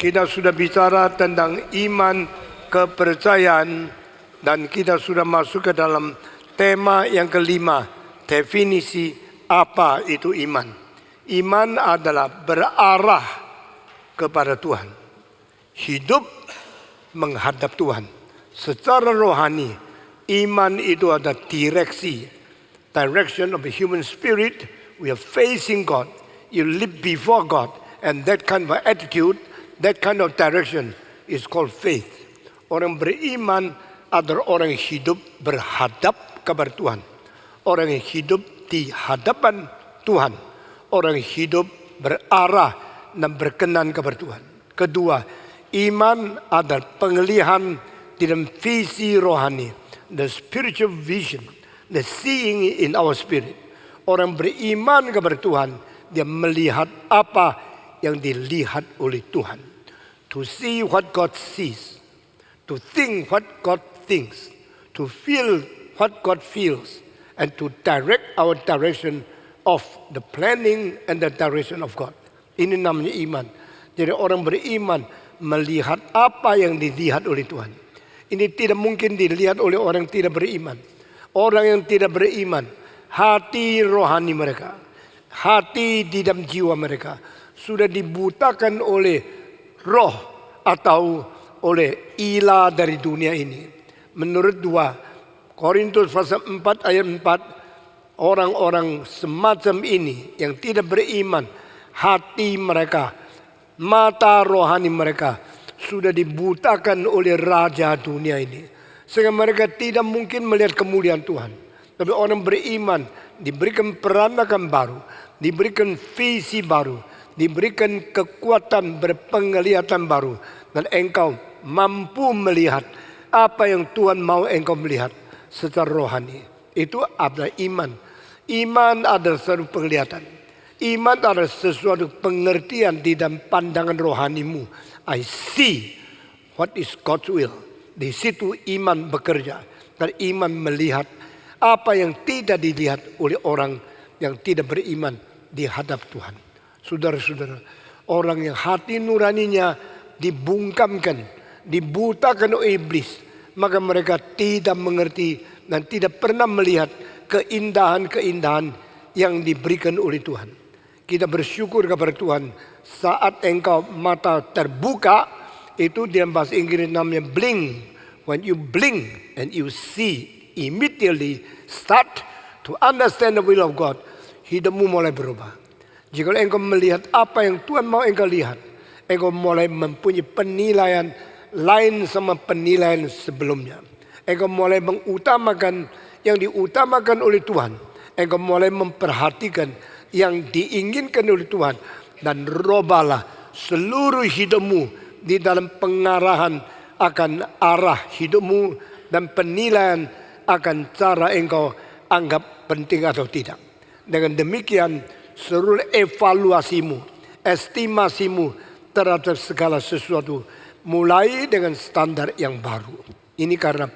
Kita sudah bicara tentang iman, kepercayaan, dan kita sudah masuk ke dalam tema yang kelima, definisi apa itu iman. Iman adalah berarah kepada Tuhan, hidup menghadap Tuhan. Secara rohani, iman itu ada direksi, direction of the human spirit. We are facing God. You live before God, and that kind of attitude, that kind of direction is called faith. Orang beriman adalah orang yang hidup berhadap kepada Tuhan. Orang yang hidup di hadapan Tuhan. Orang yang hidup berarah dan berkenan kepada Tuhan. Kedua, iman adalah penglihatan dalam visi rohani. The spiritual vision, the seeing in our spirit. Orang beriman kepada Tuhan, dia melihat apa yang dilihat oleh Tuhan. To see what God sees. To think what God thinks. To feel what God feels. And to direct our direction of the planning and the direction of God. Ini namanya iman. Jadi orang beriman melihat apa yang dilihat oleh Tuhan. Ini tidak mungkin dilihat oleh orang yang tidak beriman. Orang yang tidak beriman, hati rohani mereka, hati di dalam jiwa mereka sudah dibutakan oleh roh atau oleh ilah dari dunia ini. Menurut 2 Korintus pasal 4 ayat 4, orang-orang semacam ini yang tidak beriman, hati mereka, mata rohani mereka sudah dibutakan oleh raja dunia ini. Sehingga mereka tidak mungkin melihat kemuliaan Tuhan. Tapi orang beriman diberikan peranakan baru, diberikan visi baru, diberikan kekuatan berpenglihatan baru. Dan engkau mampu melihat apa yang Tuhan mau engkau melihat secara rohani. Itu adalah iman. Iman adalah sesuatu penglihatan. Iman adalah sesuatu pengertian di dalam pandangan rohanimu. I see what is God's will. Di situ iman bekerja. Dan iman melihat apa yang tidak dilihat oleh orang yang tidak beriman di hadap Tuhan. Saudara-saudara, orang yang hati nuraninya dibungkamkan, dibutakan oleh iblis, maka mereka tidak mengerti dan tidak pernah melihat keindahan-keindahan yang diberikan oleh Tuhan. Kita bersyukur kepada Tuhan saat engkau mata terbuka. Itu dalam bahasa Inggris namanya blink. When you blink and you see, immediately start to understand the will of God, hidupmu mulai berubah. Jika engkau melihat apa yang Tuhan mau engkau lihat, engkau mulai mempunyai penilaian lain sama penilaian sebelumnya. Engkau mulai mengutamakan yang diutamakan oleh Tuhan. Engkau mulai memperhatikan yang diinginkan oleh Tuhan. Dan robalah seluruh hidupmu di dalam pengarahan akan arah hidupmu dan penilaian akan cara engkau anggap penting atau tidak. Dengan demikian seluruh evaluasimu, estimasimu terhadap segala sesuatu mulai dengan standar yang baru. Ini karena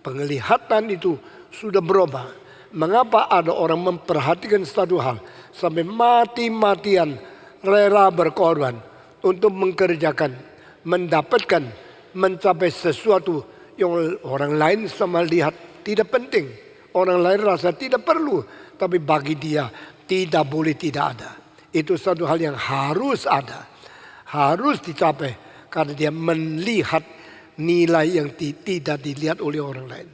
penglihatan itu sudah berubah. Mengapa ada orang memperhatikan satu hal sampai mati-matian rela berkorban untuk mengerjakan, mendapatkan, mencapai sesuatu yang orang lain sama lihat tidak penting. Orang lain rasa tidak perlu. Tapi bagi dia tidak boleh tidak ada. Itu satu hal yang harus ada. Harus dicapai. Karena dia melihat nilai yang tidak dilihat oleh orang lain.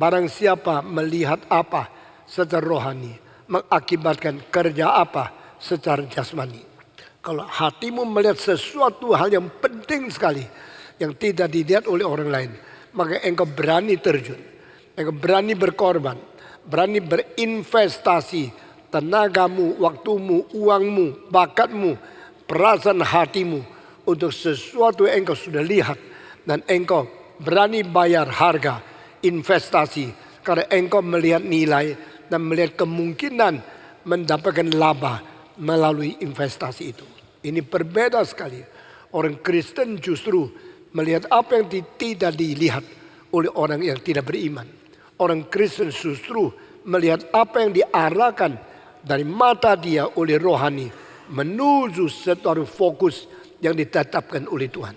Barang siapa melihat apa secara rohani, mengakibatkan kerja apa secara jasmani. Kalau hatimu melihat sesuatu hal yang penting sekali yang tidak dilihat oleh orang lain, maka engkau berani terjun, engkau berani berkorban, berani berinvestasi tenagamu, waktumu, uangmu, bakatmu, perasaan hatimu untuk sesuatu yang engkau sudah lihat dan engkau berani bayar harga investasi karena engkau melihat nilai dan melihat kemungkinan mendapatkan laba melalui investasi itu. Ini berbeda sekali. Orang Kristen justru melihat apa yang tidak dilihat oleh orang yang tidak beriman. Orang Kristen justru melihat apa yang diarahkan dari mata dia oleh rohani menuju suatu fokus yang ditetapkan oleh Tuhan.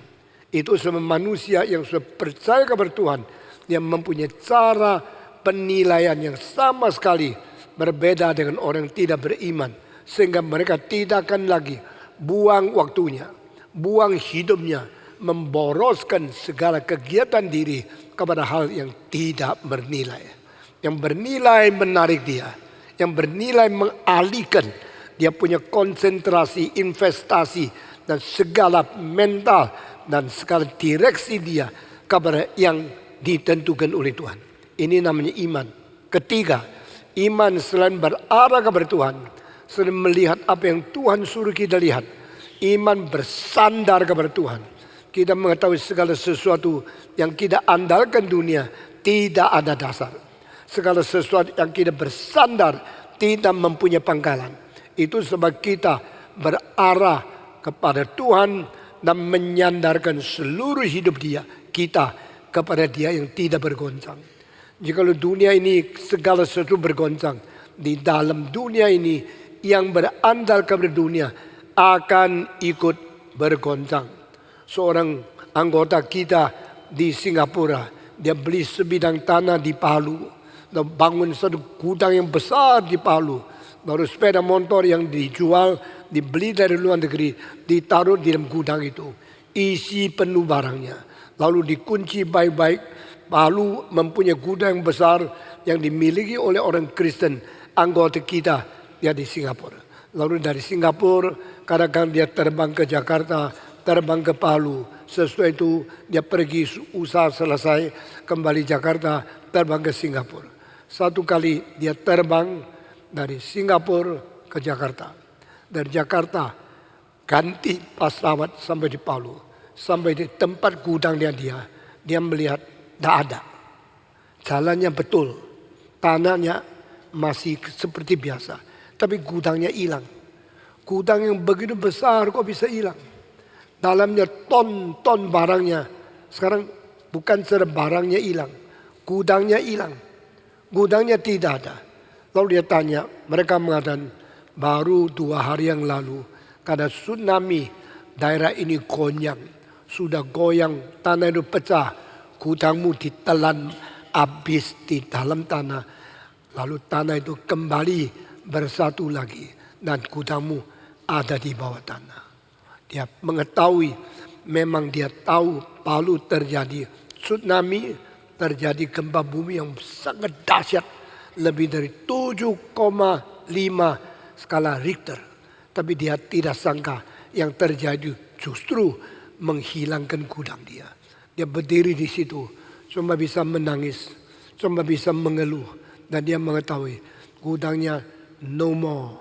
Itu semua manusia yang sudah percaya kepada Tuhan, yang mempunyai cara penilaian yang sama sekali berbeda dengan orang yang tidak beriman. Sehingga mereka tidak akan lagi buang waktunya, buang hidupnya, memboroskan segala kegiatan diri kepada hal yang tidak bernilai. Yang bernilai menarik dia, yang bernilai mengalihkan dia punya konsentrasi, investasi, dan segala mental dan segala direksi dia kepada yang ditentukan oleh Tuhan. Ini namanya iman. Ketiga, iman selain berarah kepada Tuhan, selain melihat apa yang Tuhan suruh kita lihat, iman bersandar kepada Tuhan. Kita mengetahui segala sesuatu yang kita andalkan dunia tidak ada dasar. Segala sesuatu yang kita bersandar tidak mempunyai pangkalan. Itu sebab kita berarah kepada Tuhan dan menyandarkan seluruh hidup kita kepada Dia yang tidak bergoncang. Jika dunia ini segala sesuatu bergoncang, di dalam dunia ini yang berandal kepada dunia akan ikut bergoncang. Seorang anggota kita di Singapura, dia beli sebidang tanah di Palu, dan bangun satu gudang yang besar di Palu. Baru sepeda motor yang dijual, dibeli dari luar negeri, ditaruh di dalam gudang itu, isi penuh barangnya. Lalu dikunci baik-baik. Palu mempunyai gudang yang besar yang dimiliki oleh orang Kristen, anggota kita ya di Singapura. Lalu dari Singapura kadang-kadang dia terbang ke Jakarta, terbang ke Palu. Sesuai itu dia pergi usaha selesai, kembali Jakarta, terbang ke Singapura. Satu kali dia terbang dari Singapura ke Jakarta. Dari Jakarta ganti pesawat sampai di Palu. Sampai di tempat gudangnya dia melihat tidak ada. Jalannya betul, tanahnya masih seperti biasa. Tapi gudangnya hilang. Gudang yang begitu besar kok bisa hilang. Dalamnya ton-ton barangnya. Sekarang bukan saja barangnya hilang, gudangnya hilang. Gudangnya tidak ada. Lalu dia tanya, mereka mengatakan baru 2 hari yang lalu karena tsunami daerah ini goyang. Sudah goyang, tanah itu pecah, gudangmu ditelan habis di dalam tanah. Lalu tanah itu kembali bersatu lagi dan gudangmu ada di bawah tanah. Dia mengetahui, memang dia tahu Palu terjadi tsunami, terjadi gempa bumi yang sangat dahsyat, lebih dari 7,5 skala Richter. Tapi dia tidak sangka yang terjadi justru menghilangkan gudang dia. Dia berdiri di situ, cuma bisa menangis, cuma bisa mengeluh. Dan dia mengetahui gudangnya no more,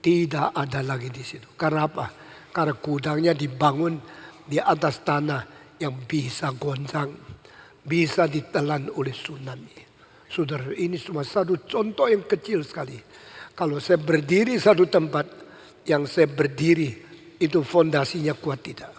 tidak ada lagi di situ. Karena apa? Karena gudangnya dibangun di atas tanah yang bisa goncang, bisa ditelan oleh tsunami. Saudara, ini cuma satu contoh yang kecil sekali. Kalau saya berdiri satu tempat, yang saya berdiri itu fondasinya kuat tidak.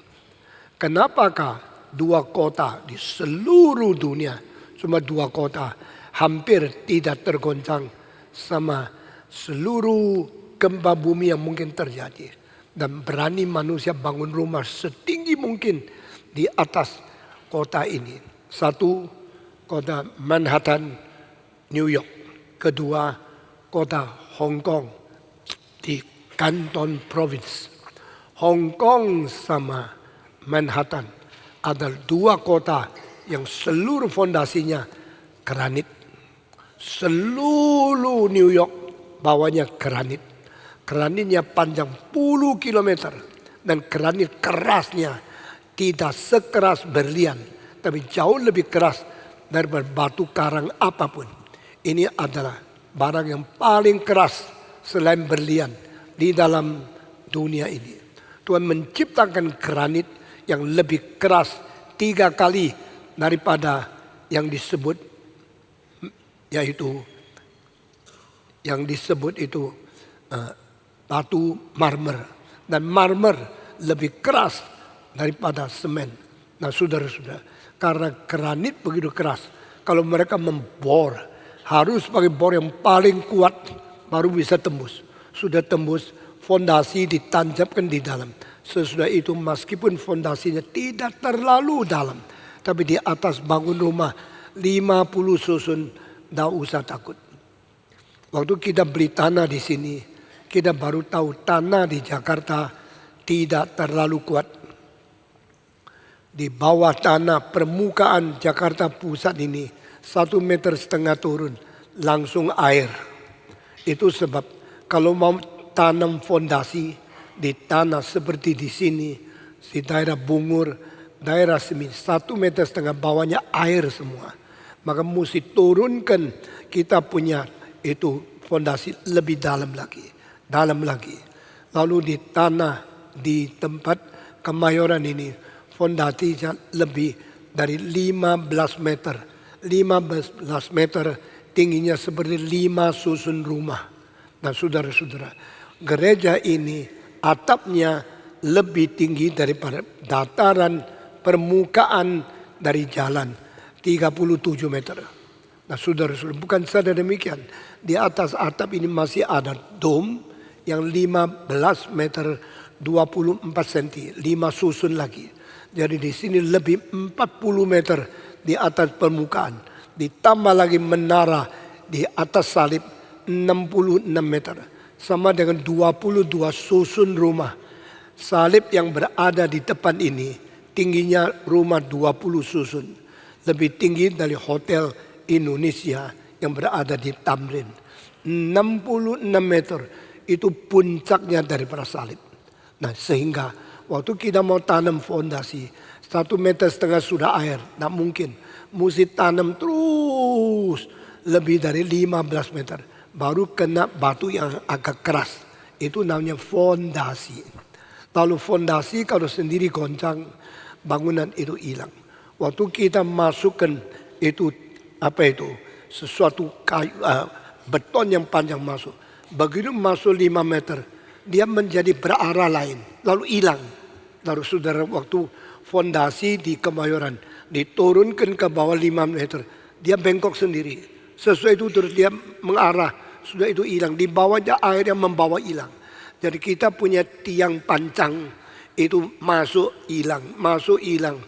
Kenapakah 2 kota di seluruh dunia, cuma 2 kota hampir tidak tergoncang sama seluruh gempa bumi yang mungkin terjadi. Dan berani manusia bangun rumah setinggi mungkin di atas kota ini. Satu, kota Manhattan, New York. Kedua, kota Hong Kong di Canton Province. Hong Kong sama Manhattan adalah 2 kota yang seluruh fondasinya granit. Seluruh New York bawahnya granit. Granitnya panjang puluh kilometer. Dan granit kerasnya tidak sekeras berlian, tapi jauh lebih keras daripada batu karang apapun. Ini adalah barang yang paling keras selain berlian di dalam dunia ini. Tuhan menciptakan granit yang lebih keras 3 kali daripada yang disebut itu batu marmer. Dan marmer lebih keras daripada semen. Nah saudara-saudara, karena granit begitu keras, kalau mereka membor harus pakai bor yang paling kuat baru bisa tembus. Sudah tembus, fondasi ditancapkan di dalam. Sesudah itu meskipun fondasinya tidak terlalu dalam, tapi di atas bangun rumah 50 susun, tidak usah takut. Waktu kita beli tanah di sini, kita baru tahu tanah di Jakarta tidak terlalu kuat. Di bawah tanah permukaan Jakarta Pusat ini 1,5 meter turun, langsung air. Itu sebab kalau mau tanam fondasi di tanah seperti di sini, di daerah Bungur, daerah Semi, 1,5 meter bawahnya air semua. Maka mesti turunkan kita punya itu fondasi lebih dalam lagi. Lalu di tanah di tempat Kemayoran ini fondasinya lebih dari 15 meter. 15 meter tingginya seperti 5 susun rumah. Nah saudara-saudara, gereja ini atapnya lebih tinggi daripada dataran permukaan dari jalan 37 meter. Nah saudara-saudara, bukan saja demikian. Di atas atap ini masih ada dom yang 15 meter 24 cm, 5 susun lagi. Jadi di sini lebih 40 meter di atas permukaan. Ditambah lagi menara di atas salib 66 meter. Sama dengan 22 susun rumah. Salib yang berada di depan ini tingginya rumah 20 susun. Lebih tinggi dari hotel Indonesia yang berada di Tamrin. 66 meter itu puncaknya daripada salib. Nah sehingga waktu kita mau tanam fondasi 1,5 meter sudah air, tidak mungkin. Mesti tanam terus lebih dari 15 meter. Baru kena batu yang agak keras. Itu namanya fondasi. Lalu fondasi kalau sendiri goncang, bangunan itu hilang. Waktu kita masukkan itu sesuatu kayu, beton yang panjang masuk. Begitu masuk 5 meter, dia menjadi berarah lain, lalu hilang. Lalu saudara, waktu fondasi di Kemayoran diturunkan ke bawah 5 meter, dia bengkok sendiri. Sesuai itu terus dia mengarah, sudah itu hilang. Di bawahnya air yang membawa hilang. Jadi kita punya tiang pancang itu masuk hilang.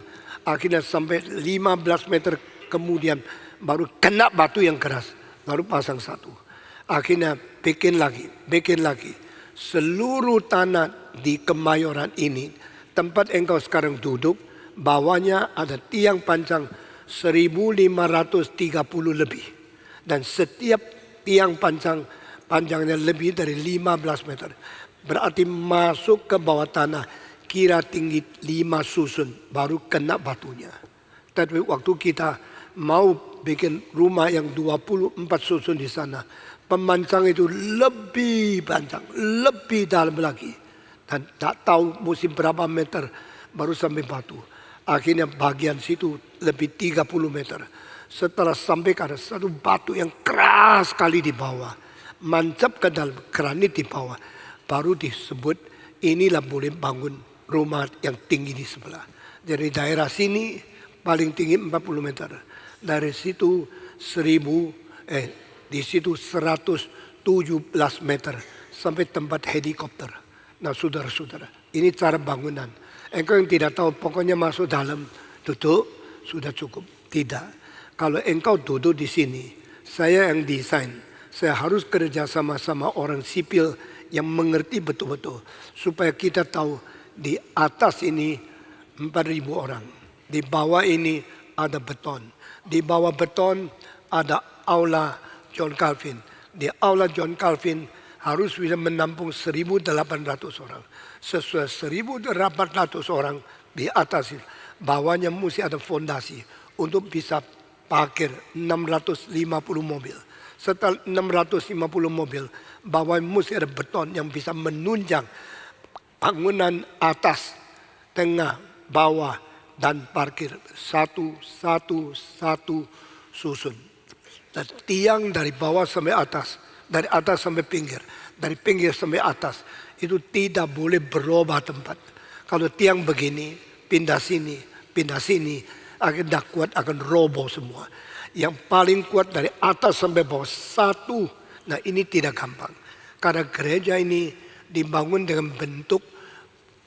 Akhirnya sampai 15 meter kemudian baru kena batu yang keras, baru pasang satu. Akhirnya bikin lagi. Seluruh tanah di Kemayoran ini, tempat engkau sekarang duduk, bawahnya ada tiang pancang 1.530 lebih. Dan setiap tiang panjangnya lebih dari 15 meter. Berarti masuk ke bawah tanah kira tinggi 5 susun baru kena batunya. Tapi waktu kita mau bikin rumah yang 24 susun di sana, pemancang itu lebih panjang, lebih dalam lagi. Dan tak tahu mesti berapa meter baru sampai batu. Akhirnya bagian situ lebih 30 meter. Setelah sampai ke ada satu batu yang keras sekali di bawah. Mancap ke dalam granit di bawah. Baru disebut inilah boleh bangun rumah yang tinggi di sebelah. Jadi daerah sini paling tinggi 40 meter. Dari situ di situ 117 meter sampai tempat helikopter. Nah saudara-saudara, ini cara bangunan. Engkau yang tidak tahu pokoknya masuk dalam, duduk, sudah cukup. Tidak. Kalau engkau duduk di sini, saya yang desain. Saya harus kerja sama-sama orang sipil yang mengerti betul-betul. Supaya kita tahu di atas ini 4.000 orang. Di bawah ini ada beton. Di bawah beton ada aula John Calvin. Di aula John Calvin harus bisa menampung 1.800 orang. Sesuai 1.800 orang di atas itu. Bawahnya mesti ada fondasi untuk bisa parkir 650 mobil. Setelah 650 mobil, bawah mesti ada beton yang bisa menunjang bangunan atas, tengah, bawah, dan parkir. Satu susun. Dan tiang dari bawah sampai atas, dari atas sampai pinggir, dari pinggir sampai atas, itu tidak boleh berubah tempat. Kalau tiang begini, pindah sini, akan tidak kuat, akan roboh semua. Yang paling kuat dari atas sampai bawah satu. Nah ini tidak gampang. Karena gereja ini dibangun dengan bentuk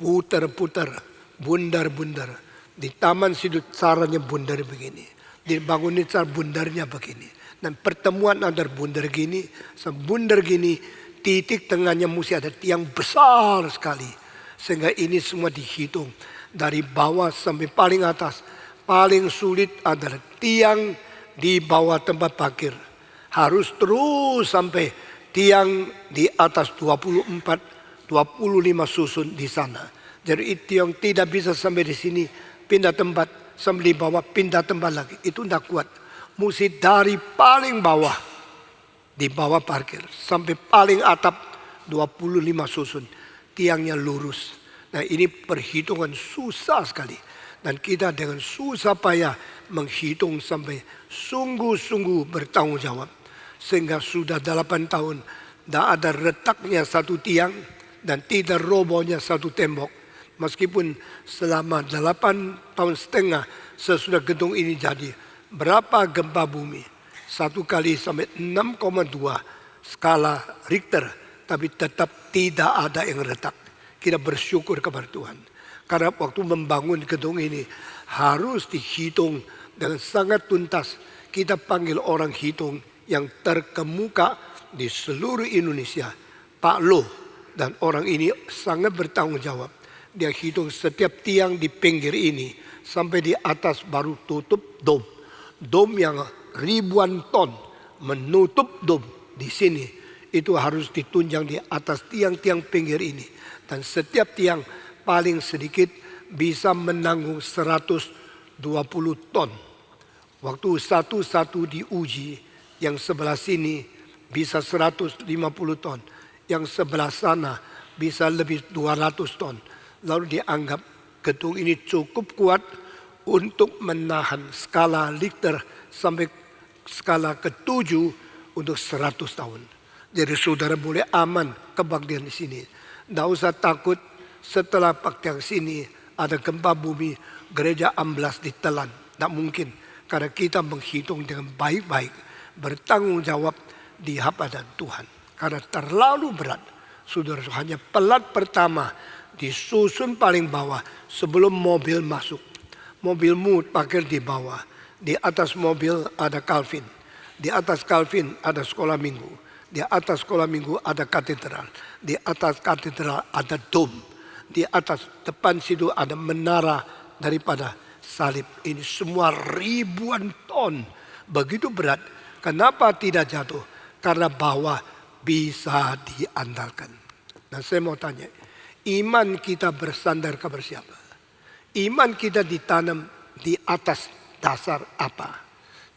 putar-putar, bundar-bundar. Di taman situ caranya bundar begini. Dibangunin cara bundarnya begini. Dan pertemuan antar bundar gini, sebundar gini, titik tengahnya mesti ada tiang besar sekali. Sehingga ini semua dihitung. Dari bawah sampai paling atas. Paling sulit adalah tiang di bawah tempat parkir. Harus terus sampai tiang di atas 24, 25 susun di sana. Jadi itu yang tidak bisa sampai di sini, pindah tempat, sampai di bawah, pindah tempat lagi. Itu tidak kuat. Mesti dari paling bawah, di bawah parkir, sampai paling atap 25 susun. Tiangnya lurus. Nah ini perhitungan susah sekali. Dan kita dengan susah payah menghitung sampai sungguh-sungguh bertanggung jawab. Sehingga sudah 8 tahun, tidak ada retaknya satu tiang dan tidak robohnya satu tembok. Meskipun selama 8 tahun setengah sesudah gedung ini jadi, berapa gempa bumi? 1 kali sampai 6,2 skala Richter, tapi tetap tidak ada yang retak. Kita bersyukur kepada Tuhan. Karena waktu membangun gedung ini harus dihitung dengan sangat tuntas. Kita panggil orang hitung yang terkemuka di seluruh Indonesia. Pak Lo, dan orang ini sangat bertanggung jawab. Dia hitung setiap tiang di pinggir ini sampai di atas baru tutup dom. Dom yang ribuan ton menutup dom di sini. Itu harus ditunjang di atas tiang-tiang pinggir ini. Dan setiap tiang paling sedikit bisa menanggung 120 ton. Waktu satu-satu diuji, yang sebelah sini bisa 150 ton. Yang sebelah sana bisa lebih 200 ton. Lalu dianggap gedung ini cukup kuat untuk menahan skala Richter sampai skala ke-7 untuk 100 tahun. Jadi saudara boleh aman kebaktian di sini. Tidak usah takut setelah paktian sini ada gempa bumi, gereja amblas ditelan. Tidak mungkin. Karena kita menghitung dengan baik-baik. Bertanggung jawab di hadapan Tuhan. Karena terlalu berat. Saudara hanya pelat pertama disusun paling bawah sebelum mobil masuk. Mobilmu parkir di bawah. Di atas mobil ada Calvin. Di atas Calvin ada sekolah minggu. Di atas sekolah minggu ada katedral. Di atas katedral ada dom. Di atas depan situ ada menara daripada salib. Ini semua ribuan ton. Begitu berat. Kenapa tidak jatuh? Karena bawah bisa diandalkan. Nah saya mau tanya. Iman kita bersandar kepada siapa? Iman kita ditanam di atas dasar apa?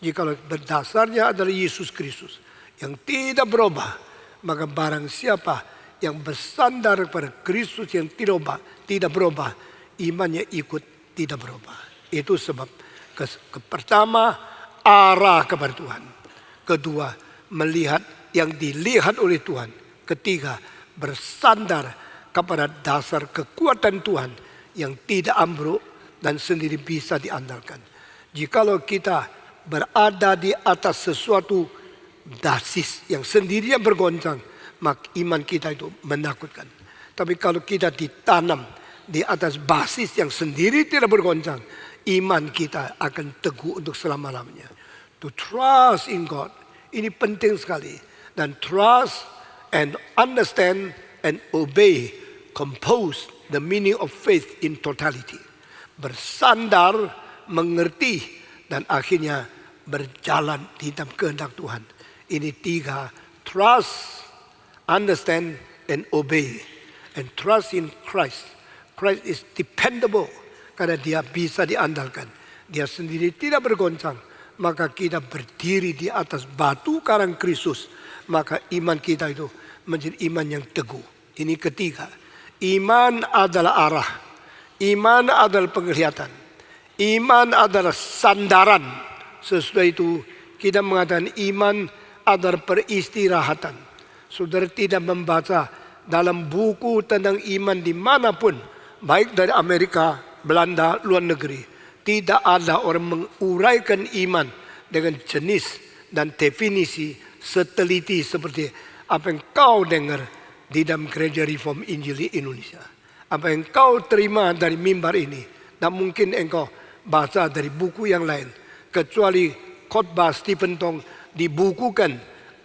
Jika berdasarnya adalah Yesus Kristus yang tidak berubah, maka barang siapa yang bersandar kepada Kristus yang tidak berubah, imannya ikut tidak berubah. Itu sebab pertama arah kepada Tuhan, kedua melihat yang dilihat oleh Tuhan, ketiga bersandar kepada dasar kekuatan Tuhan yang tidak ambruk dan sendiri bisa diandalkan. Jikalau kita berada di atas sesuatu dasis yang sendirinya bergoncang, maka iman kita itu menakutkan. Tapi kalau kita ditanam di atas basis yang sendiri tidak bergoncang, iman kita akan teguh untuk selama-lamanya. To trust in God, ini penting sekali. Dan trust and understand and obey compose the meaning of faith in totality. Bersandar, mengerti, dan akhirnya berjalan di dalam kehendak Tuhan. Ini 3, trust, understand, and obey. And trust in Christ. Christ is dependable karena dia bisa diandalkan. Dia sendiri tidak bergoncang. Maka kita berdiri di atas batu karang Kristus. Maka iman kita itu menjadi iman yang teguh. Ini ketiga. Iman adalah arah. Iman adalah penglihatan. Iman adalah sandaran. Sesudah itu kita mengatakan iman adalah peristirahatan. Saudara tidak membaca dalam buku tentang iman dimanapun, baik dari Amerika, Belanda, luar negeri, tidak ada orang menguraikan iman dengan jenis dan definisi seteliti seperti apa yang kau dengar di dalam gereja Reform Injili Indonesia. Apa yang kau terima dari mimbar ini, dan mungkin engkau baca dari buku yang lain, kecuali khotbah Stephen Tong dibukukan,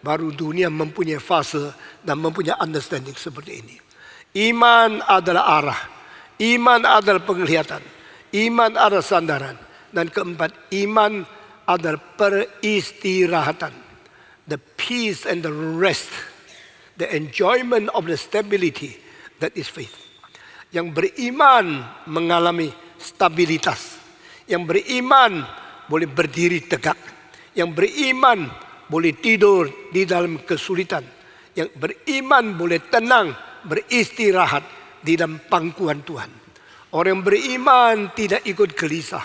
baru dunia mempunyai fase dan mempunyai understanding seperti ini. Iman adalah arah, iman adalah penglihatan, iman adalah sandaran, dan keempat, iman adalah peristirahatan, the peace and the rest, the enjoyment of the stability that is faith. Yang beriman mengalami stabilitas, yang beriman boleh berdiri tegak, yang beriman boleh tidur di dalam kesulitan, yang beriman boleh tenang beristirahat di dalam pangkuan Tuhan. Orang yang beriman tidak ikut gelisah,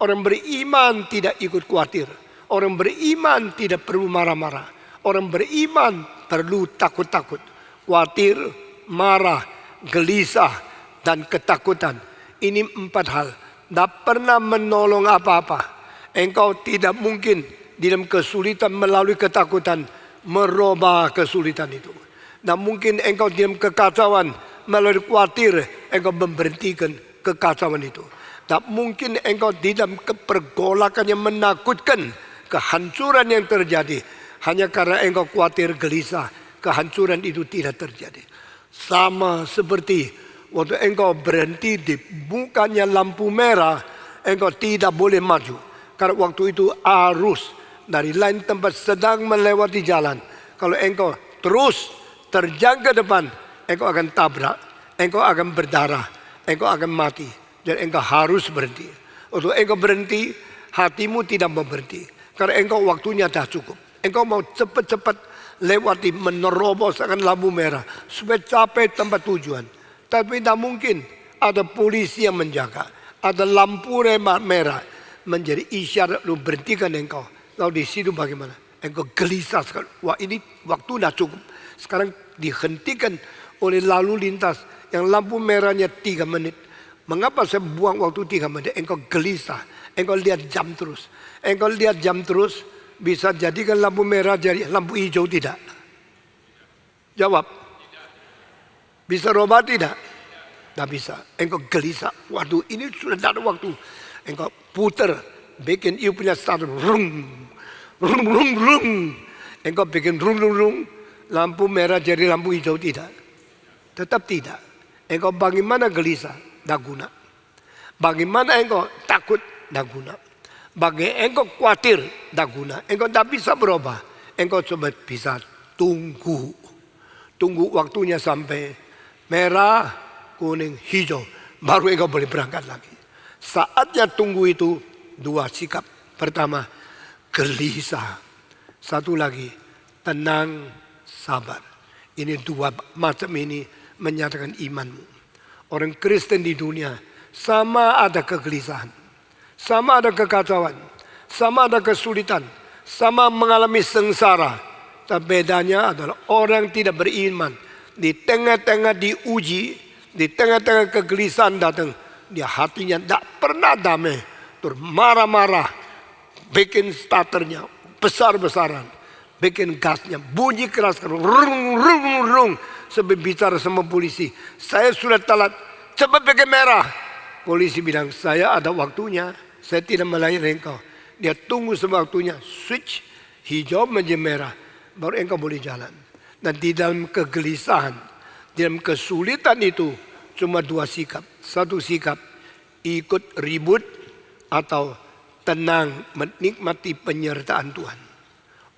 orang yang beriman tidak ikut khawatir, orang yang beriman tidak perlu marah-marah, orang yang beriman perlu takut-takut, khawatir, marah, gelisah, dan ketakutan. Ini 4 hal tidak pernah menolong apa-apa. Engkau tidak mungkin di dalam kesulitan melalui ketakutan merubah kesulitan itu. Dan mungkin engkau di dalam kekacauan melalui khawatir engkau memberhentikan kekacauan itu. Tak mungkin engkau di dalam pergolakan yang menakutkan, kehancuran yang terjadi hanya karena engkau khawatir, gelisah, kehancuran itu tidak terjadi. Sama seperti waktu engkau berhenti di bukanya lampu merah, engkau tidak boleh maju. Karena waktu itu arus dari lain tempat sedang melewati jalan. Kalau engkau terus terjang ke depan, engkau akan tabrak, engkau akan berdarah, engkau akan mati. Dan engkau harus berhenti. Untuk engkau berhenti, hatimu tidak mau berhenti. Karena engkau waktunya dah cukup. Engkau mau cepat-cepat lewati, menerobos akan lampu merah supaya capai tempat tujuan. Tapi tidak mungkin ada polisi yang menjaga, ada lampu merah menjadi isyarat lu berhentikan engkau. Lalu di situ bagaimana? Engkau gelisah sekali. Wah, ini waktu dah cukup. Sekarang dihentikan oleh lalu lintas yang lampu merahnya 3 menit. Mengapa saya buang waktu 3 menit? Engkau gelisah. Engkau lihat jam terus. Engkau lihat jam terus, bisa jadikan lampu merah jadi lampu hijau tidak? Jawab. Bisa robot tidak? Tidak bisa. Engkau gelisah. Waduh, ini sudah tidak ada waktu. Engkau putar, bikin you punya start, rum, rum, rum, rum. Engkau bikin rum, rum, rum. Lampu merah jadi lampu hijau tidak? Tetap tidak. Engkau bagaimana gelisah? Tidak guna. Bagaimana engkau takut? Tidak guna. Bagaimana engkau khawatir? Tidak guna. Engkau tidak bisa berubah. Engkau cuma bisa tunggu. Tunggu waktunya sampai merah, kuning, hijau. Baru engkau boleh berangkat lagi. Saatnya tunggu itu 2 sikap. Pertama, gelisah. Satu lagi, tenang, sabar. Ini 2 macam ini menyatakan imanmu. Orang Kristen di dunia sama ada kegelisahan, sama ada kekacauan, sama ada kesulitan, sama mengalami sengsara. Tapi bedanya adalah orang tidak beriman. Di tengah-tengah diuji, di tengah-tengah kegelisahan datang, dia hatinya tidak pernah damai, terus marah-marah, bikin starternya besar-besaran, bikin gasnya bunyi keras, rung rung rung, sampai bicara sama polisi, saya sudah telat, cepat bikin merah. Polisi bilang, saya ada waktunya, saya tidak melayani engkau. Dia tunggu sampai waktunya, switch hijau menjadi merah, baru engkau boleh jalan. Dan di dalam kegelisahan, di dalam kesulitan itu cuma 2 sikap. Satu sikap ikut ribut atau tenang menikmati penyertaan Tuhan.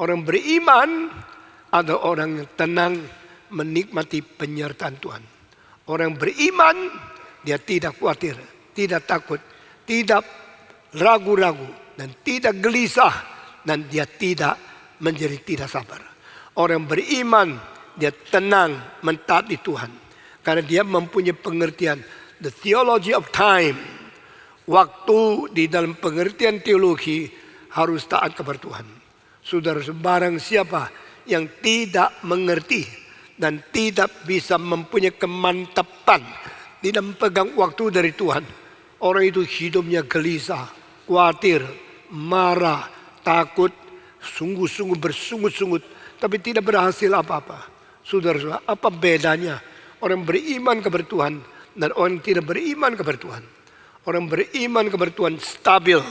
Orang beriman ada orang yang tenang menikmati penyertaan Tuhan. Orang beriman dia tidak khawatir, tidak takut, tidak ragu-ragu dan tidak gelisah dan dia tidak menjadi tidak sabar. Orang beriman dia tenang mentaati Tuhan karena dia mempunyai pengertian the theology of time. Waktu di dalam pengertian teologi harus taat kepada Tuhan. Saudara, barang siapa yang tidak mengerti dan tidak bisa mempunyai kemantapan di dalam pegang waktu dari Tuhan, orang itu hidupnya gelisah, khawatir, marah, takut, sungguh-sungguh bersungut-sungut, tapi tidak berhasil apa-apa. Saudara, apa bedanya orang beriman kepada Tuhan dan orang yang tidak beriman kepada Tuhan. Orang beriman kepada Tuhan stabil,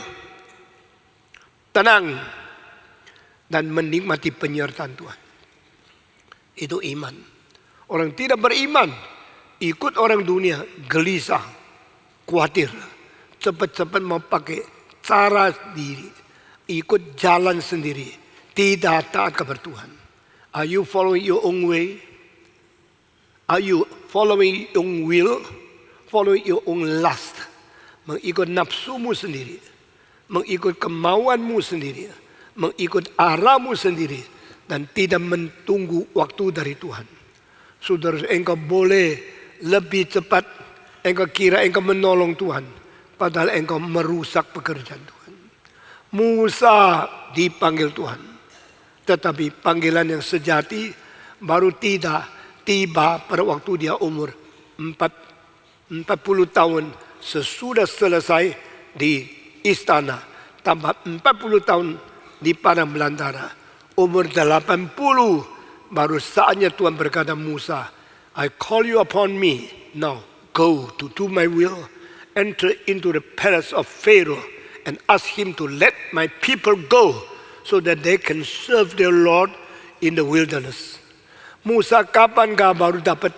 tenang, dan menikmati penyertaan Tuhan. Itu iman. Orang tidak beriman, ikut orang dunia, gelisah, khawatir, cepat-cepat mau pakai cara sendiri, ikut jalan sendiri, tidak taat kepada Tuhan. Are you following your own way? Are you following your own will? Following your own lust? Mengikut nafsumu sendiri, mengikut kemauanmu sendiri, mengikut arahmu sendiri, dan tidak mentunggu waktu dari Tuhan. Saudara, engkau boleh lebih cepat, engkau kira engkau menolong Tuhan, padahal engkau merusak pekerjaan Tuhan. Musa dipanggil Tuhan, tetapi panggilan yang sejati baru tidak tiba pada waktu dia umur 40 tahun sesudah selesai di istana, tambah 40 tahun di padang belantara. Umur 80 baru saatnya Tuhan berkata, Musa, I call you upon me. Now go to do my will. Enter into the palace of Pharaoh and ask him to let my people go so that they can serve their Lord in the wilderness. Musa kapankah baru dapat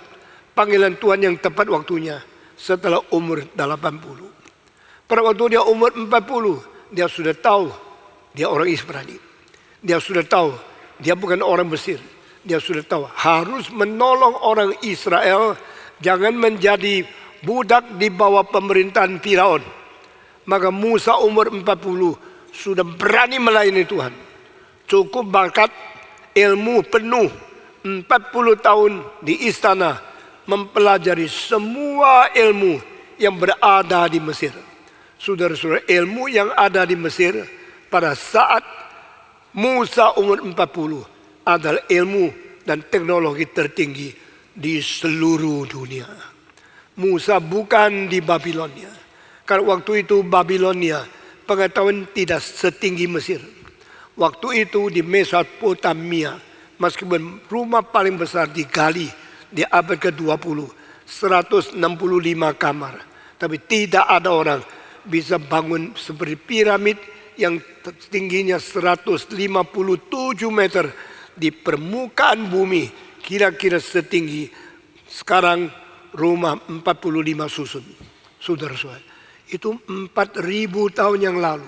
panggilan Tuhan yang tepat waktunya? Setelah umur 80. Pada waktu dia umur 40, dia sudah tahu dia orang Ibrani. Dia sudah tahu dia bukan orang Mesir. Dia sudah tahu harus menolong orang Israel, jangan menjadi budak di bawah pemerintahan Firaun. Maka Musa umur 40 sudah berani melayani Tuhan. Cukup bakat, ilmu penuh, 40 tahun di istana mempelajari semua ilmu yang berada di Mesir. Saudara-saudara, ilmu yang ada di Mesir pada saat Musa umur 40 adalah ilmu dan teknologi tertinggi di seluruh dunia. Musa bukan di Babilonia. Karena waktu itu Babilonia pengetahuan tidak setinggi Mesir. Waktu itu di Mesopotamia, meskipun rumah paling besar digali di abad ke-20, 165 kamar. Tapi tidak ada orang bisa bangun seperti piramid yang tingginya 157 meter di permukaan bumi, kira-kira setinggi sekarang rumah 45 susun. Saudara-saudara, itu 4.000 tahun yang lalu.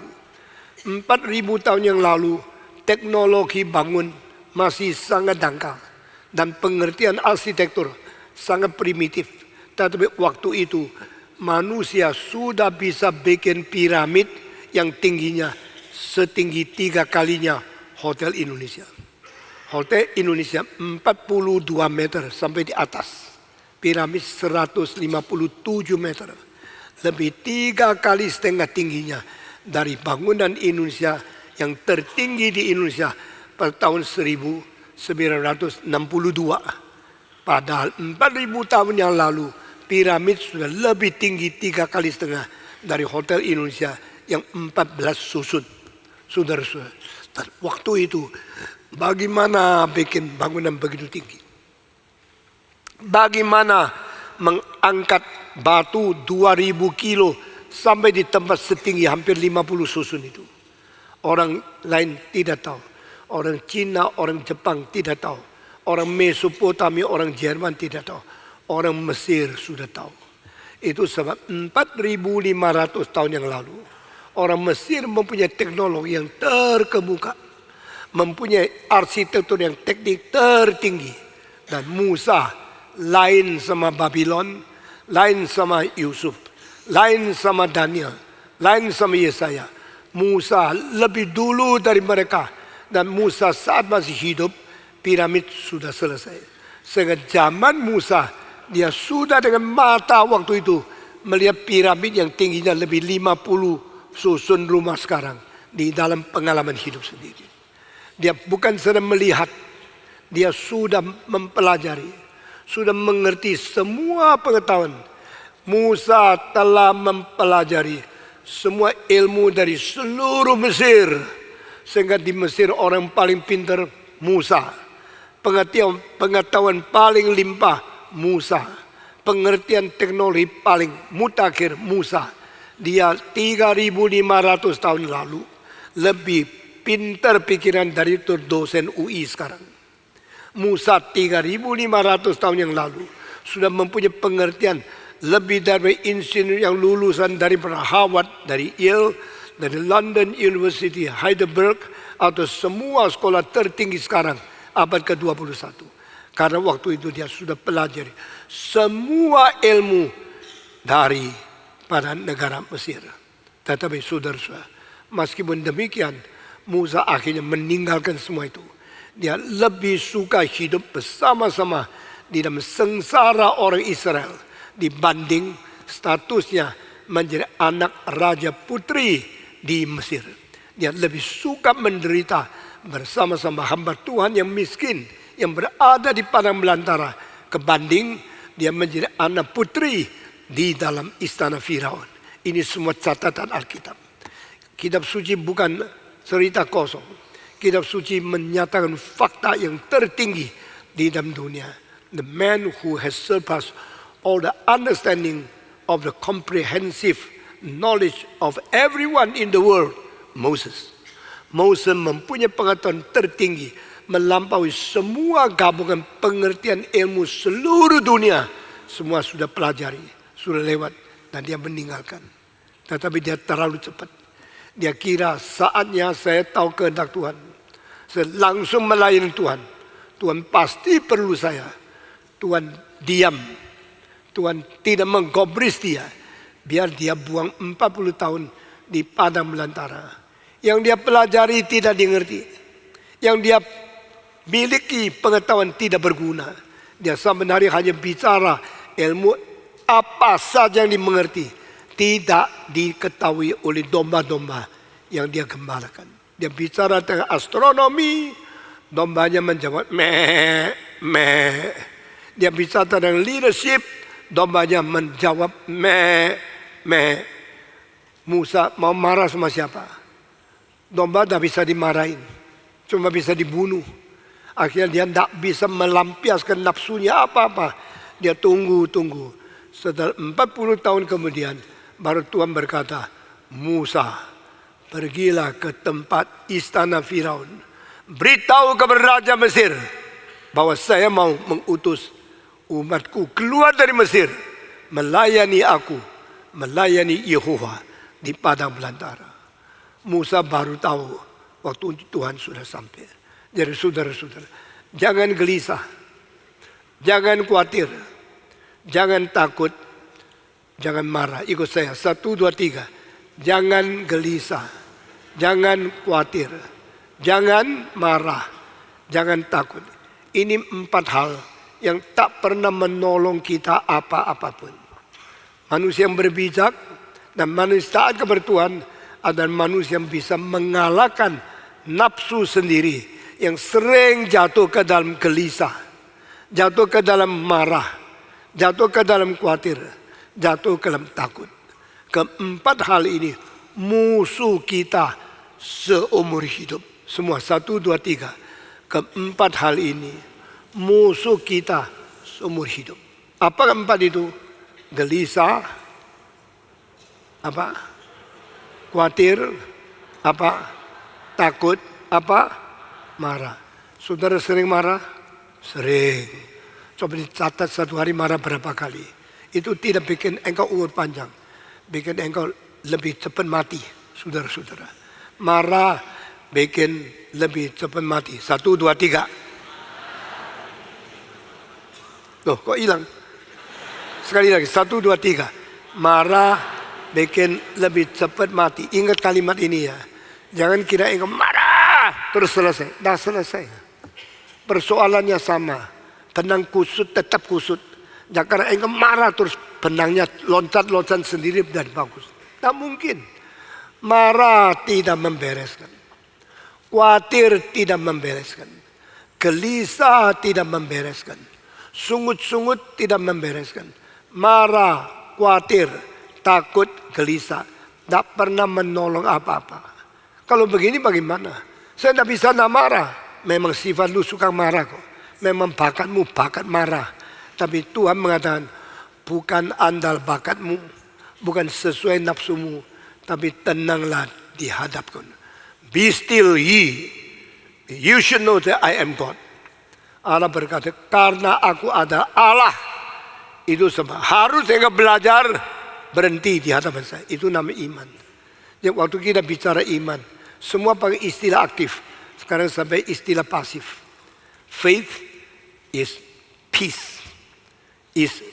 4.000 tahun yang lalu teknologi bangun masih sangat dangkal dan pengertian arsitektur sangat primitif. Tetapi waktu itu manusia sudah bisa bikin piramid yang tingginya setinggi 3 kalinya Hotel Indonesia. Hotel Indonesia 42 meter sampai di atas. Piramid 157 meter. Lebih 3,5 kali tingginya dari bangunan Indonesia yang tertinggi di Indonesia pada tahun 1962. Padahal 4.000 tahun yang lalu piramid sudah lebih tinggi 3,5 kali dari Hotel Indonesia yang 14 susun. Saudara-saudara, waktu itu bagaimana bikin bangunan begitu tinggi? Bagaimana mengangkat batu 2.000 kilo sampai di tempat setinggi hampir 50 susun itu? Orang lain tidak tahu. Orang Cina, orang Jepang tidak tahu. Orang Mesopotamia, orang Jerman tidak tahu. Orang Mesir sudah tahu. Itu sebab 4.500 tahun yang lalu orang Mesir mempunyai teknologi yang terkemuka, mempunyai arsitektur yang teknik tertinggi. Dan Musa lain sama Babylon, lain sama Yusuf, lain sama Daniel, lain sama Yesaya. Musa lebih dulu dari mereka, dan Musa saat masih hidup piramid sudah selesai. Sehingga zaman Musa dia sudah dengan mata waktu itu melihat piramid yang tingginya lebih 50 susun rumah sekarang di dalam pengalaman hidup sendiri. Dia bukan sedang melihat, dia sudah mempelajari, sudah mengerti semua pengetahuan. Musa telah mempelajari semua ilmu dari seluruh Mesir, sehingga di Mesir orang paling pintar Musa, pengetahuan paling limpah Musa, pengertian teknologi paling mutakhir Musa. Dia 3.500 tahun lalu lebih pintar pikiran dari dosen UI sekarang. Musa 3.500 tahun yang lalu sudah mempunyai pengertian lebih dari insinyur yang lulusan dari Harvard, dari Yale, dari London University, Heidelberg, atau semua sekolah tertinggi sekarang abad ke-21. Karena waktu itu dia sudah pelajari semua ilmu dari pada negara Mesir. Tetapi saudara-saudara, meskipun demikian, Musa akhirnya meninggalkan semua itu. Dia lebih suka hidup bersama-sama di dalam sengsara orang Israel dibanding statusnya menjadi anak raja putri di Mesir. Dia lebih suka menderita bersama-sama hamba Tuhan yang miskin yang berada di padang belantara kebanding dia menjadi anak putri di dalam istana Firaun. Ini semua catatan Alkitab. Kitab suci bukan cerita kosong. Kitab suci menyatakan fakta yang tertinggi di dalam dunia. The man who has surpassed all the understanding of the comprehensive knowledge of everyone in the world, Moses. Moses mempunyai pengetahuan tertinggi melampaui semua gabungan pengertian ilmu seluruh dunia. Semua sudah pelajari, sudah lewat, dan dia meninggalkan. Tetapi dia terlalu cepat. Dia kira saatnya saya tahu kehendak Tuhan, saya langsung melayani Tuhan. Tuhan pasti perlu saya. Tuhan diam. Tuhan tidak menggobris dia. Biar dia buang 40 tahun di padang belantara. Yang dia pelajari tidak dimengerti. Yang dia miliki pengetahuan tidak berguna. Dia sebenarnya hanya bicara ilmu apa saja yang dimengerti. Tidak diketahui oleh domba-domba yang dia gembalakan. Dia bicara tentang astronomi. Dombanya menjawab meh, meh. Dia bicara tentang leadership. Dombanya menjawab meh, meh. Musa mau marah sama siapa? Domba tidak bisa dimarahin. Cuma bisa dibunuh. Akhirnya dia tidak bisa melampiaskan nafsunya apa-apa. Dia tunggu. Setelah 40 tahun kemudian, baru Tuhan berkata, Musa, pergilah ke tempat istana Firaun. Beritahu kepada Raja Mesir bahwa saya mau mengutus umatku keluar dari Mesir. Melayani aku, melayani Yehova di padang belantara. Musa baru tahu waktu Tuhan sudah sampai. Jadi saudara-saudara, jangan gelisah, jangan khawatir, jangan takut, jangan marah. Ikut saya, 1, 2, 3. Jangan gelisah, jangan khawatir, jangan marah, jangan takut. Ini 4 hal yang tak pernah menolong kita apa-apapun. Manusia yang berbijak dan manusia taat kepada Tuhan adalah manusia yang bisa mengalahkan nafsu sendiri yang sering jatuh ke dalam gelisah, jatuh ke dalam marah, jatuh ke dalam khawatir, jatuh ke dalam takut. Keempat hal ini musuh kita seumur hidup. Semua 1, 2, 3. Keempat hal ini musuh kita seumur hidup. Apa keempat itu? Gelisah, apa? Khawatir, apa? Takut, apa? Marah. Saudara sering marah? Sering. Coba dicatat satu hari marah berapa kali. Itu tidak bikin engkau umur panjang. Bikin engkau lebih cepat mati, saudara-saudara. Marah bikin lebih cepat mati. 1, 2, 3. Loh, kok hilang? Sekali lagi, 1, 2, 3. Marah bikin lebih cepat mati. Ingat kalimat ini ya. Jangan kira engkau marah terus selesai. Dah selesai. Persoalannya sama. Tenang kusut, tetap kusut. Jangan karena engkau marah terus benangnya loncat-loncat sendiri dan bagus. Tak mungkin. Marah tidak membereskan. Khawatir tidak membereskan. Gelisah tidak membereskan. Sungut-sungut tidak membereskan. Marah, khawatir, takut, gelisah. Tak pernah menolong apa-apa. Kalau begini bagaimana? Saya tidak bisa nak marah. Memang sifat lu suka marah kok. Memang bakatmu bakat marah. Tapi Tuhan mengatakan, bukan andal bakatmu, bukan sesuai nafsumu, tapi tenanglah di hadapku. Be still ye, you should know that I am God. Allah berkata, karena aku ada Allah. Itu sebab harus engkau belajar berhenti di hadapan saya. Itu nama iman. Jadi waktu kita bicara iman, semua pakai istilah aktif. Sekarang sampai istilah pasif. Faith is peace, is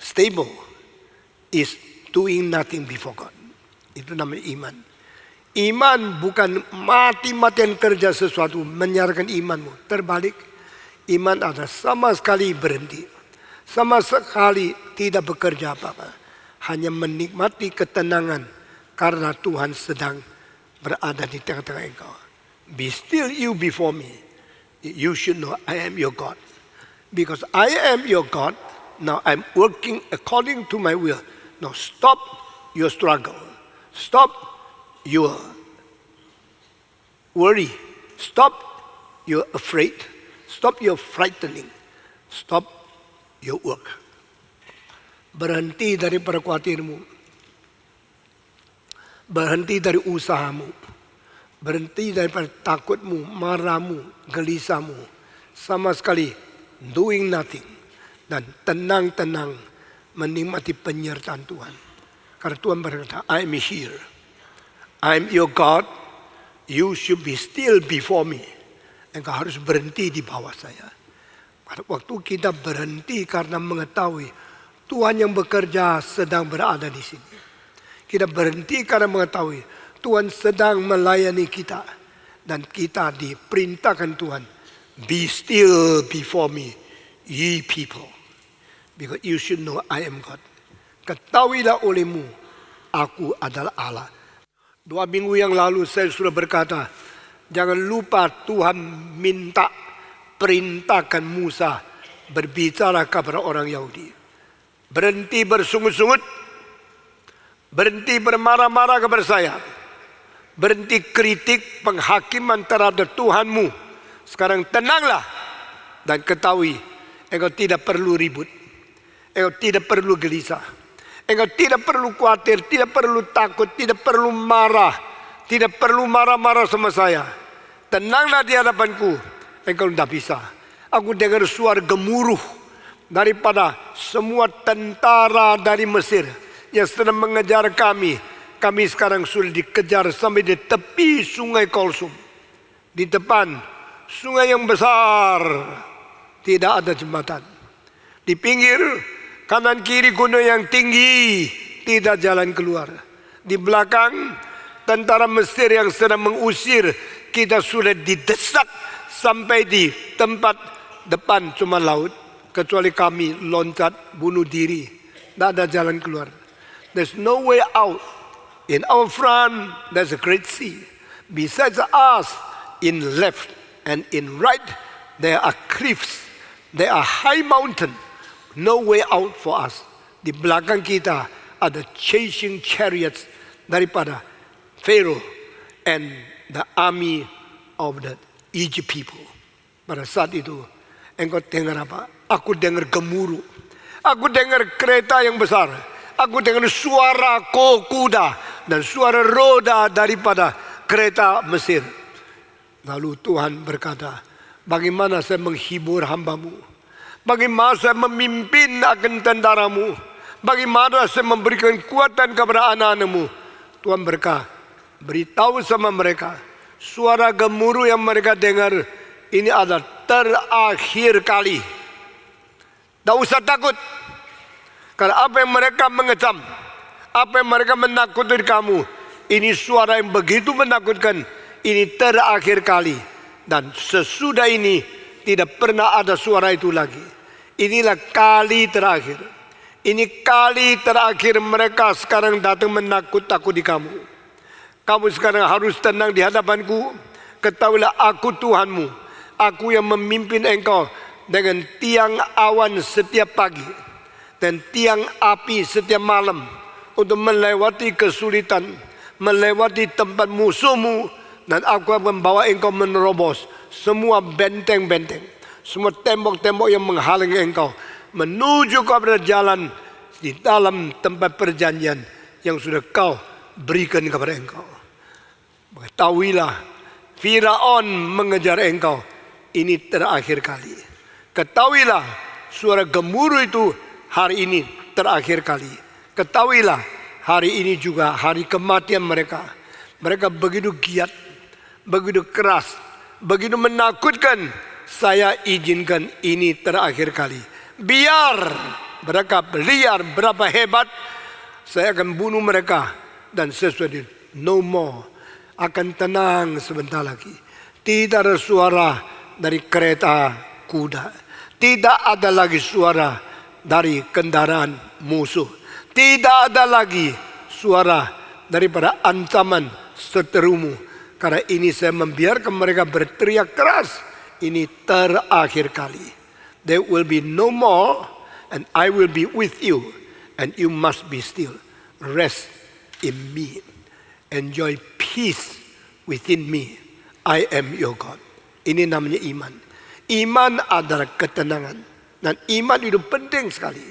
stable, is doing nothing before God. Itu namanya iman. Iman bukan mati-matian kerja sesuatu, menyerahkan imanmu. Terbalik, iman adalah sama sekali berhenti. Sama sekali tidak bekerja apa-apa. Hanya menikmati ketenangan karena Tuhan sedang berada di tengah-tengah engkau. Be still you before me. You should know I am your God. Because I am your God, now I'm working according to my will. Now stop your struggle. Stop your worry. Stop your afraid. Stop your frightening. Stop your work. Berhenti dari khawatirmu. Berhenti dari usahamu. Berhenti daripada takutmu, marahmu, gelisahmu. Sama sekali doing nothing. Dan tenang-tenang menikmati penyertaan Tuhan. Karena Tuhan berkata, I am here. I am your God. You should be still before me. Engkau harus berhenti di bawah saya. Pada waktu kita berhenti karena mengetahui Tuhan yang bekerja sedang berada di sini. Kita berhenti karena mengetahui Tuhan sedang melayani kita. Dan kita diperintahkan Tuhan, be still before me, ye people. Because you should know I am God. Ketahuilah olehmu, aku adalah Allah. 2 minggu yang lalu saya sudah berkata, jangan lupa Tuhan minta perintahkan Musa berbicara kepada orang Yahudi. Berhenti bersungut-sungut, berhenti bermarah-marah kepada saya, berhenti kritik penghakiman terhadap Tuhanmu. Sekarang tenanglah dan ketahui engkau tidak perlu ribut, engkau tidak perlu gelisah. Engkau tidak perlu khawatir, tidak perlu takut, tidak perlu marah. Tidak perlu marah-marah sama saya. Tenanglah di hadapanku. Engkau tidak bisa. Aku dengar suara gemuruh daripada semua tentara dari Mesir yang sedang mengejar kami. Kami sekarang sudah dikejar sampai di tepi sungai Kolsum. Di depan sungai yang besar. Tidak ada jembatan. Di pinggir kanan kiri gunung yang tinggi, tidak jalan keluar. Di belakang tentara Mesir yang sedang mengusir, kita sudah didesak sampai di tempat depan cuma laut. Kecuali kami loncat bunuh diri, tidak ada jalan keluar. There's no way out. In our front, there's a great sea. Besides us, in left and in right, there are cliffs. There are high mountains. No way out for us. Di belakang kita ada chasing chariots daripada Pharaoh and the army of the Egypt people. Pada saat itu, engkau dengar apa? Aku dengar gemuruh. Aku dengar kereta yang besar. Aku dengar suara kuda dan suara roda daripada kereta Mesir. Lalu Tuhan berkata, bagaimana saya menghibur hambamu? Bagaimana saya memimpin akan tentaramu? Bagaimana saya memberikan kekuatan kepada anak-anakmu? Tuhan berkata, beritahu sama mereka, suara gemuruh yang mereka dengar ini adalah terakhir kali. Tak usah takut. Karena apa yang mereka mengecam, apa yang mereka menakuti kamu, ini suara yang begitu menakutkan. Ini terakhir kali. Dan sesudah ini tidak pernah ada suara itu lagi. Inilah kali terakhir. Ini kali terakhir mereka sekarang datang menakut-takuti kamu. Kamu sekarang harus tenang di hadapanku. Ketahuilah aku Tuhanmu. Aku yang memimpin engkau dengan tiang awan setiap pagi dan tiang api setiap malam untuk melewati kesulitan, melewati tempat musuhmu, dan aku akan membawa engkau menerobos semua benteng-benteng, semua tembok-tembok yang menghalangi engkau. menuju kepada jalan di dalam tempat perjanjian yang sudah kau berikan kepada engkau. Ketahuilah, Firaun mengejar engkau, ini terakhir kali. Ketahuilah, suara gemuruh itu hari ini terakhir kali. Ketahuilah, hari ini juga hari kematian mereka. Mereka begitu giat, begitu keras, begitu menakutkan. Saya izinkan ini terakhir kali. Biar mereka liar berapa hebat, saya akan bunuh mereka. Dan sesuatu no more, akan tenang sebentar lagi. Tidak ada suara dari kereta kuda, tidak ada lagi suara dari kendaraan musuh, tidak ada lagi suara daripada ancaman seterumu. Karena ini saya membiarkan mereka berteriak keras, ini terakhir kali. There will be no more, and I will be with you, and you must be still. Rest in me. Enjoy peace within me. I am your God. Ini namanya iman. Iman adalah ketenangan. Dan iman itu penting sekali.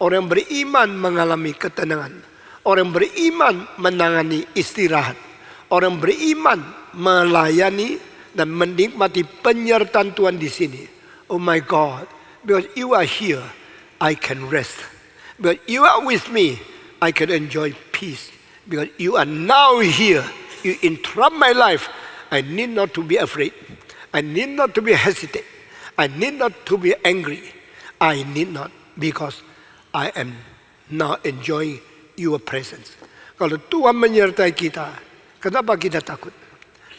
Orang yang beriman mengalami ketenangan. Orang yang beriman menangani istirahat. Orang yang beriman melayani dan menikmati penyertaan Tuhan di sini. Oh my God, because you are here, I can rest. Because you are with me, I can enjoy peace. Because you are now here, you interrupt my life. I need not to be afraid. I need not to be hesitant. I need not to be angry. I need not, because I am now enjoying your presence. Kalau Tuhan menyertai kita, kenapa kita takut?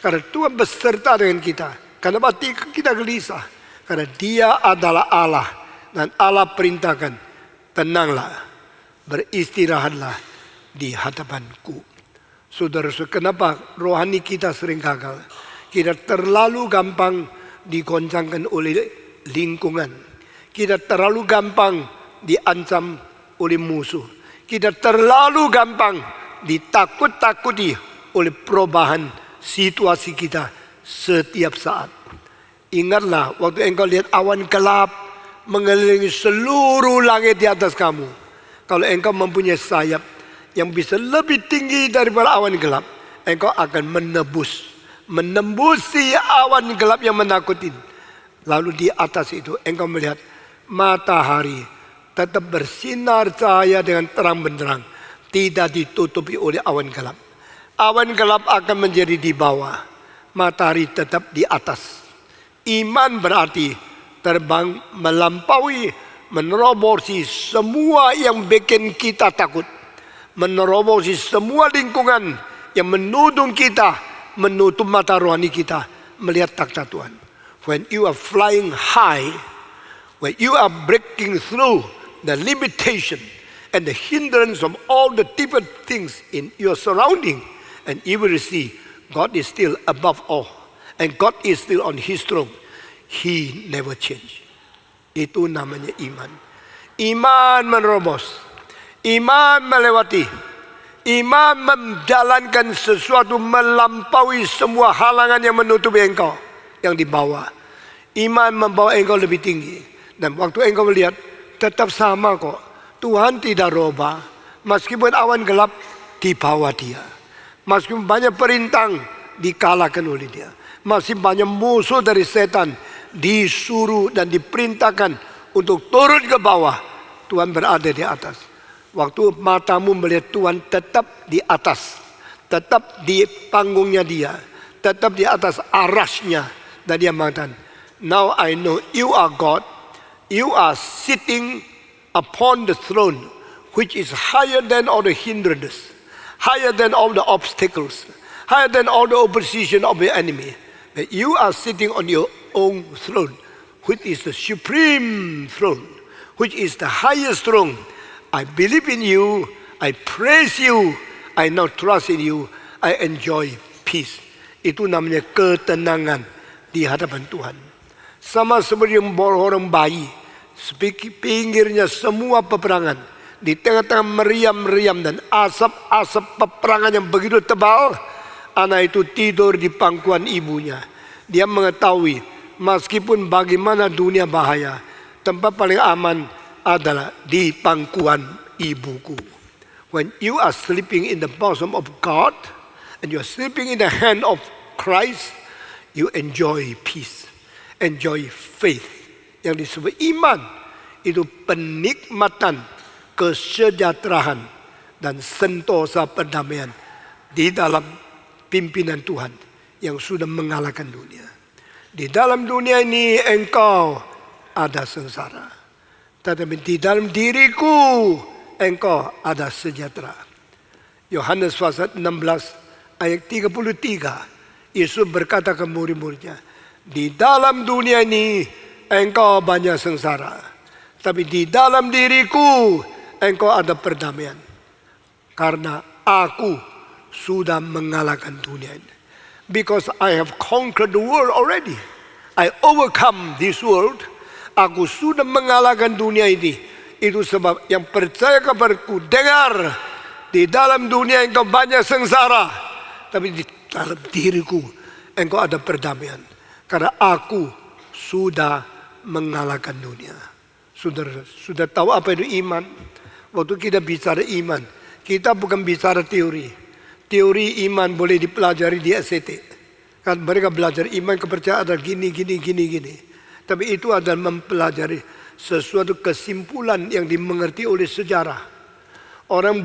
Karena Tuhan beserta dengan kita. Kenapa kita gelisah? Karena Dia adalah Allah. Dan Allah perintahkan, tenanglah, beristirahatlah di hadapanku. Saudara-saudara, kenapa rohani kita sering gagal? Kita terlalu gampang digoncangkan oleh lingkungan. Kita terlalu gampang diancam oleh musuh. Kita terlalu gampang ditakut-takuti oleh perubahan situasi kita setiap saat. Ingatlah waktu engkau lihat awan gelap mengelilingi seluruh langit di atas kamu. Kalau engkau mempunyai sayap yang bisa lebih tinggi daripada awan gelap, engkau akan menembusi awan gelap yang menakuti. Lalu di atas itu engkau melihat matahari tetap bersinar cahaya dengan terang benderang, tidak ditutupi oleh awan gelap. Awan gelap akan menjadi di bawah, matahari tetap di atas. Iman berarti terbang melampaui, menerobosi semua yang bikin kita takut, menerobosi semua lingkungan yang menudung kita, menutup mata rohani kita melihat takhta Tuhan. When you are flying high, when you are breaking through the limitation and the hindrance of all the different things in your surrounding, and you will see God is still above all, and God is still on His throne. He never change. Itu namanya iman. Iman menerobos, iman melewati, iman menjalankan sesuatu melampaui semua halangan yang menutupi engkau yang di bawah. Iman membawa engkau lebih tinggi. Dan waktu engkau melihat tetap sama kok. Tuhan tidak rubah. Meskipun awan gelap di bawah Dia. Meskipun banyak perintang dikalahkan oleh Dia. Masih banyak musuh dari setan disuruh dan diperintahkan untuk turun ke bawah. Tuhan berada di atas. Waktu matamu melihat Tuhan tetap di atas, tetap di panggungnya Dia, tetap di atas arasnya. Dan Dia mengatakan, now I know you are God. You are sitting upon the throne, which is higher than all the hindrances, higher than all the obstacles, higher than all the opposition of the enemy. That you are sitting on your own throne, which is the supreme throne, which is the highest throne. I believe in you, I praise you, I now trust in you, I enjoy peace. Itu namanya ketenangan di hadapan Tuhan. Sama seperti orang bayi, pinggirnya semua peperangan, di tengah-tengah meriam-meriam dan asap-asap peperangan yang begitu tebal, anak itu tidur di pangkuan ibunya. Dia mengetahui meskipun bagaimana dunia bahaya, tempat paling aman adalah di pangkuan ibuku. When you are sleeping in the bosom of God and you are sleeping in the hand of Christ, you enjoy peace, enjoy faith. Yang disebut iman itu penikmatan, kesejahteraan, dan sentosa perdamaian di dalam pimpinan Tuhan yang sudah mengalahkan dunia. Di dalam dunia ini engkau ada sengsara, tetapi di dalam diriku engkau ada sejahtera. Yohanes pasal 16 ayat 33, Yesus berkata ke murid-muridnya, di dalam dunia ini engkau banyak sengsara, tapi di dalam diriku engkau ada perdamaian, karena aku sudah mengalahkan dunia ini. Because I have conquered the world already. I overcome this world. Aku sudah mengalahkan dunia ini. Itu sebab yang percaya kepadaku, dengar, di dalam dunia engkau banyak sengsara, tapi di dalam diriku engkau ada perdamaian, karena aku sudah mengalahkan dunia. Saudara, sudah tahu apa itu iman? Waktu kita bicara iman, kita bukan bicara teori. Teori iman boleh dipelajari di SCT. Kan mereka belajar iman kepercayaan ada gini. Tapi itu adalah mempelajari sesuatu kesimpulan yang dimengerti oleh sejarah. Orang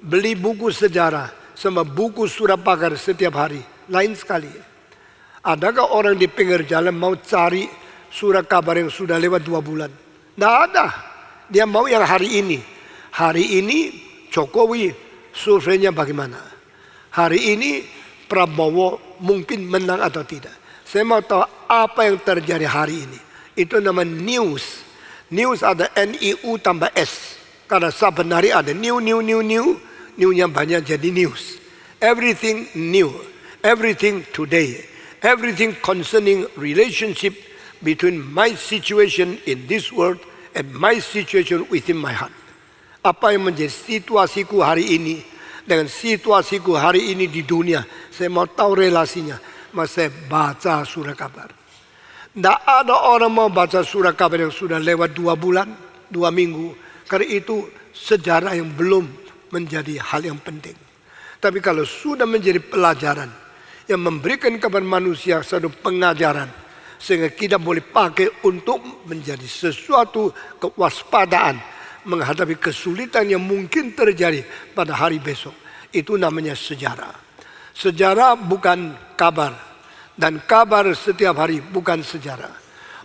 beli buku sejarah sama buku surat pagar setiap hari, lain sekali. Adakah orang di pinggir jalan mau cari surat kabar yang sudah lewat 2 bulan? Tidak ada. Dia mau yang hari ini. Hari ini Jokowi surveinya bagaimana? Hari ini Prabowo mungkin menang atau tidak. Saya mau tahu apa yang terjadi hari ini. Itu nama news. News ada NIU tambah S. Karena saben hari ada new. New-nya banyak jadi news. Everything new. Everything today. Everything concerning relationship between my situation in this world and my situation within my heart. Apa yang menjadi situasiku hari ini dengan situasiku hari ini di dunia. Saya mau tahu relasinya. Mas saya baca surat kabar. Tidak ada orang mau baca surat kabar yang sudah lewat 2 bulan, 2 minggu. Karena itu sejarah yang belum menjadi hal yang penting. Tapi kalau sudah menjadi pelajaran yang memberikan kepada manusia satu pengajaran, sehingga kita boleh pakai untuk menjadi sesuatu kewaspadaan menghadapi kesulitan yang mungkin terjadi pada hari besok. Itu namanya sejarah. Sejarah bukan kabar, dan kabar setiap hari bukan sejarah.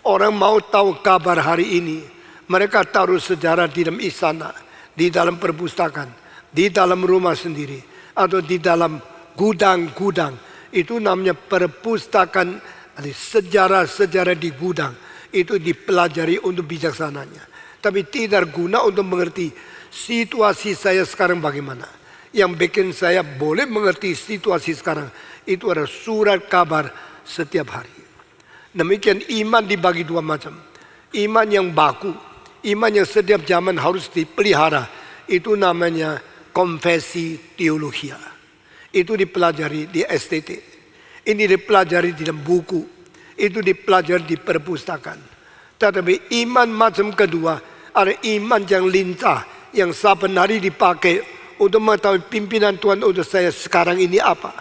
Orang mau tahu kabar hari ini, mereka taruh sejarah di dalam istana, di dalam perpustakaan, di dalam rumah sendiri, atau di dalam gudang-gudang. Itu namanya perpustakaan. Sejarah-sejarah di gudang itu dipelajari untuk bijaksananya. Tapi tidak guna untuk mengerti situasi saya sekarang bagaimana. Yang bikin saya boleh mengerti situasi sekarang itu adalah surat kabar setiap hari. Demikian iman dibagi 2 macam. Iman yang baku, iman yang setiap zaman harus dipelihara. Itu namanya konfesi teologia. Itu dipelajari di STT. Ini dipelajari di dalam buku. Itu dipelajari di perpustakaan. Tetapi iman macam kedua ada iman yang lincah, yang saben hari dipakai untuk mengetahui pimpinan Tuhan untuk saya sekarang ini apa.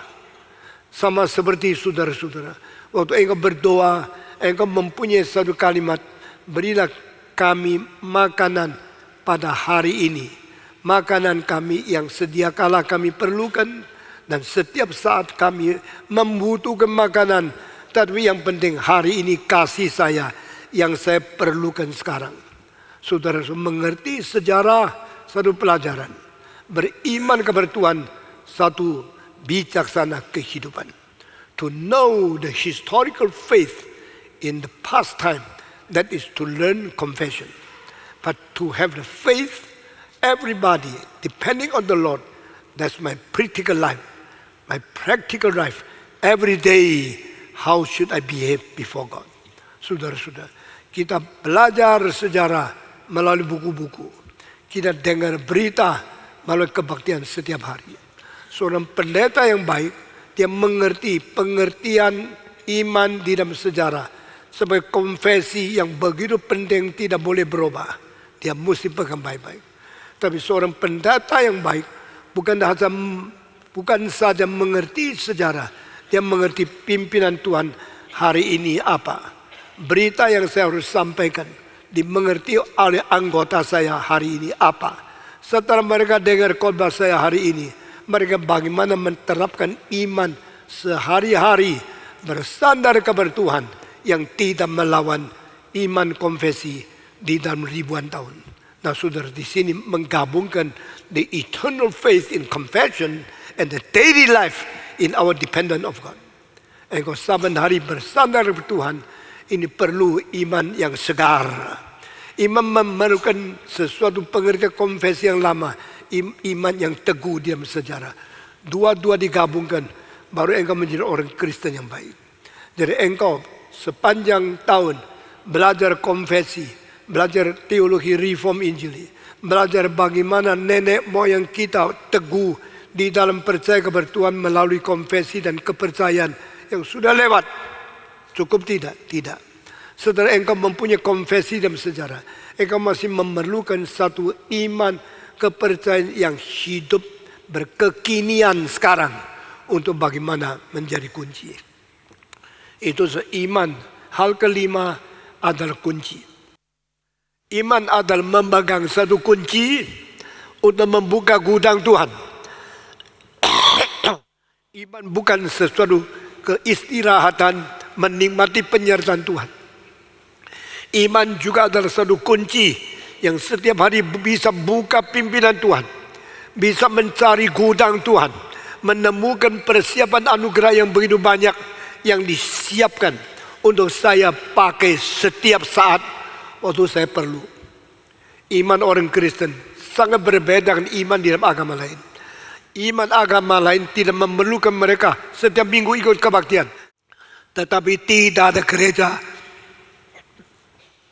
Sama seperti saudara-saudara, waktu engkau berdoa, engkau mempunyai satu kalimat, berilah kami makanan pada hari ini. Makanan kami yang sedia kala kami perlukan, dan setiap saat kami membutuhkan makanan. Tapi yang penting hari ini kasih saya yang saya perlukan sekarang. Saudara mengerti sejarah satu pelajaran. Beriman kepada Tuhan satu bijaksana kehidupan. To know the historical faith in the past time, that is to learn confession. But to have the faith, everybody depending on the Lord, that's my practical life. My practical life. Every day, how should I behave before God? Saudara-saudara, kita belajar sejarah melalui buku-buku. Kita dengar berita melalui kebaktian setiap hari. Seorang pendeta yang baik, dia mengerti pengertian iman di dalam sejarah sebagai konfesi yang begitu penting, tidak boleh berubah. Dia mesti pegang baik-baik. Tapi seorang pendeta yang baik bukan saja mengerti sejarah, dia mengerti pimpinan Tuhan hari ini apa. Berita yang saya harus sampaikan dimengerti oleh anggota saya hari ini apa. Setelah mereka dengar khotbah saya hari ini, mereka bagaimana menerapkan iman sehari-hari bersandar kepada Tuhan yang tidak melawan iman konfesi di dalam ribuan tahun. Nah, saudara di sini menggabungkan the eternal faith in confession and the daily life in our dependent of God. Engkau saban hari bersandar kepada Tuhan, ini perlu iman yang segar. Iman memerlukan sesuatu pengertian konfesi yang lama, iman yang teguh di dalam sejarah. Dua-dua digabungkan, baru engkau menjadi orang Kristen yang baik. Jadi engkau sepanjang tahun belajar konfesi, belajar teologi reform Injili, belajar bagaimana nenek moyang kita teguh di dalam percaya kepada Tuhan melalui konfesi dan kepercayaan yang sudah lewat. Cukup tidak? Tidak. Setelah engkau mempunyai konfesi dalam sejarah, engkau masih memerlukan satu iman kepercayaan yang hidup berkekinian sekarang untuk bagaimana menjadi kunci. Itu seiman. Hal kelima adalah kunci. Iman adalah memegang satu kunci untuk membuka gudang Tuhan. Iman bukan sesuatu keistirahatan menikmati penyertaan Tuhan. Iman juga adalah satu kunci yang setiap hari bisa buka pimpinan Tuhan, bisa mencari gudang Tuhan, menemukan persiapan anugerah yang begitu banyak yang disiapkan untuk saya pakai setiap saat waktu saya perlu. Iman orang Kristen sangat berbeda dengan iman di dalam agama lain. Iman agama lain tidak memerlukan mereka setiap minggu ikut kebaktian. Tetapi tidak ada gereja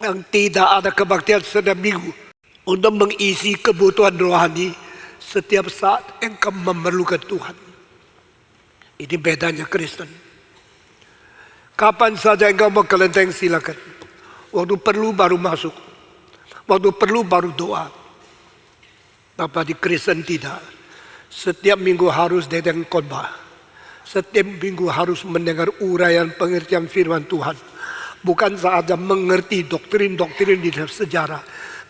yang tidak ada kebaktian setiap minggu untuk mengisi kebutuhan rohani setiap saat engkau memerlukan Tuhan. Ini bedanya Kristen. Kapan saja engkau mau kelenteng silakan. Waktu perlu baru masuk. Waktu perlu baru doa. Tapi di Kristen tidak. Setiap minggu harus datang khotbah. Setiap minggu harus mendengar uraian pengertian firman Tuhan. Bukan saja mengerti doktrin-doktrin di dalam sejarah.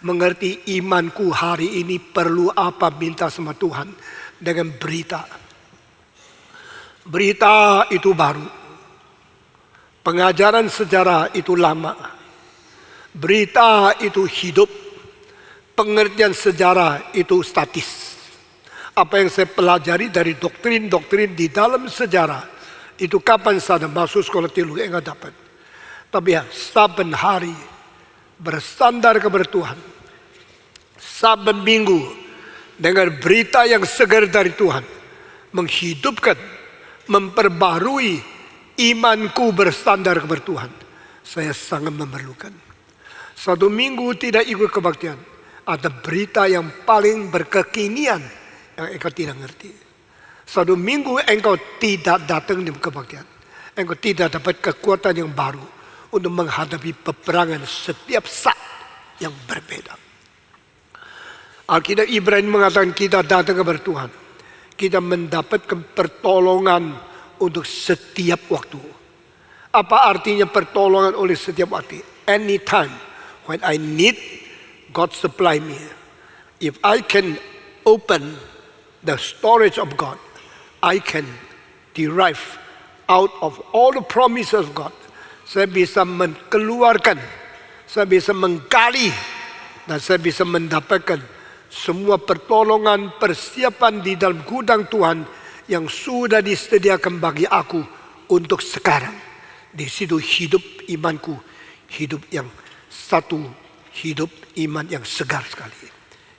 Mengerti imanku hari ini perlu apa minta sama Tuhan. Dengan berita. Berita itu baru. Pengajaran sejarah itu lama. Berita itu hidup. Pengertian sejarah itu statis. Apa yang saya pelajari dari doktrin-doktrin di dalam sejarah itu kapan saja masuk sekolah teologi enggak dapat. Tapi ya, saben hari bersandar kepada Tuhan. Saben minggu dengan berita yang segar dari Tuhan, menghidupkan, memperbarui imanku bersandar kepada Tuhan. Saya sangat memerlukan. Satu minggu tidak ikut kebaktian, ada berita yang paling berkekinian yang engkau tidak ngerti. Satu minggu engkau tidak datang di kebaktian, engkau tidak dapat kekuatan yang baru untuk menghadapi peperangan setiap saat yang berbeda. Alkitab Ibrani mengatakan kita datang kepada Tuhan, kita mendapatkan pertolongan untuk setiap waktu. Apa artinya pertolongan oleh setiap waktu? Anytime when I need, God supply me. If I can open the storage of God, I can derive out of all the promises of God. Saya bisa mengeluarkan, saya bisa menggali, dan saya bisa mendapatkan semua pertolongan, persiapan di dalam gudang Tuhan yang sudah disediakan bagi aku untuk sekarang. Di situ hidup imanku, hidup yang satu, hidup iman yang segar sekali.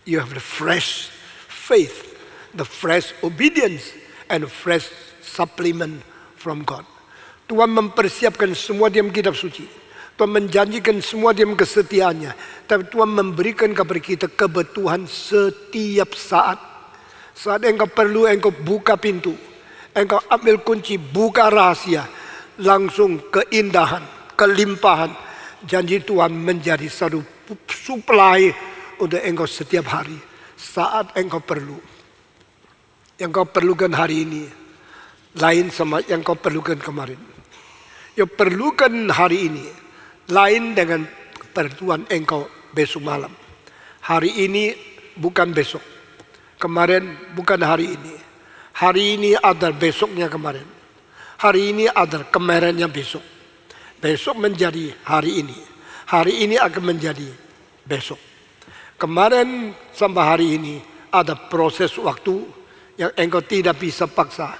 You have the fresh faith, the fresh obedience, and the fresh supplement from God. Tuhan mempersiapkan semua dalam kitab suci. Tuhan menjanjikan semua dalam kesetiaannya. Tapi Tuhan memberikan kepada kita kebutuhan setiap saat. Saat engkau perlu, engkau buka pintu. Engkau ambil kunci, buka rahasia. Langsung keindahan, kelimpahan. Janji Tuhan menjadi satu supply untuk engkau setiap hari saat engkau perlu. Yang kau perlukan hari ini lain sama yang kau perlukan kemarin. Yang perlukan hari ini lain dengan keperluan engkau besok malam. Hari ini bukan besok. Kemarin bukan hari ini. Hari ini adalah besoknya kemarin. Hari ini adalah kemarinnya besok. Besok menjadi hari ini. Hari ini akan menjadi besok. Kemarin sampai hari ini ada proses waktu yang engkau tidak bisa paksa.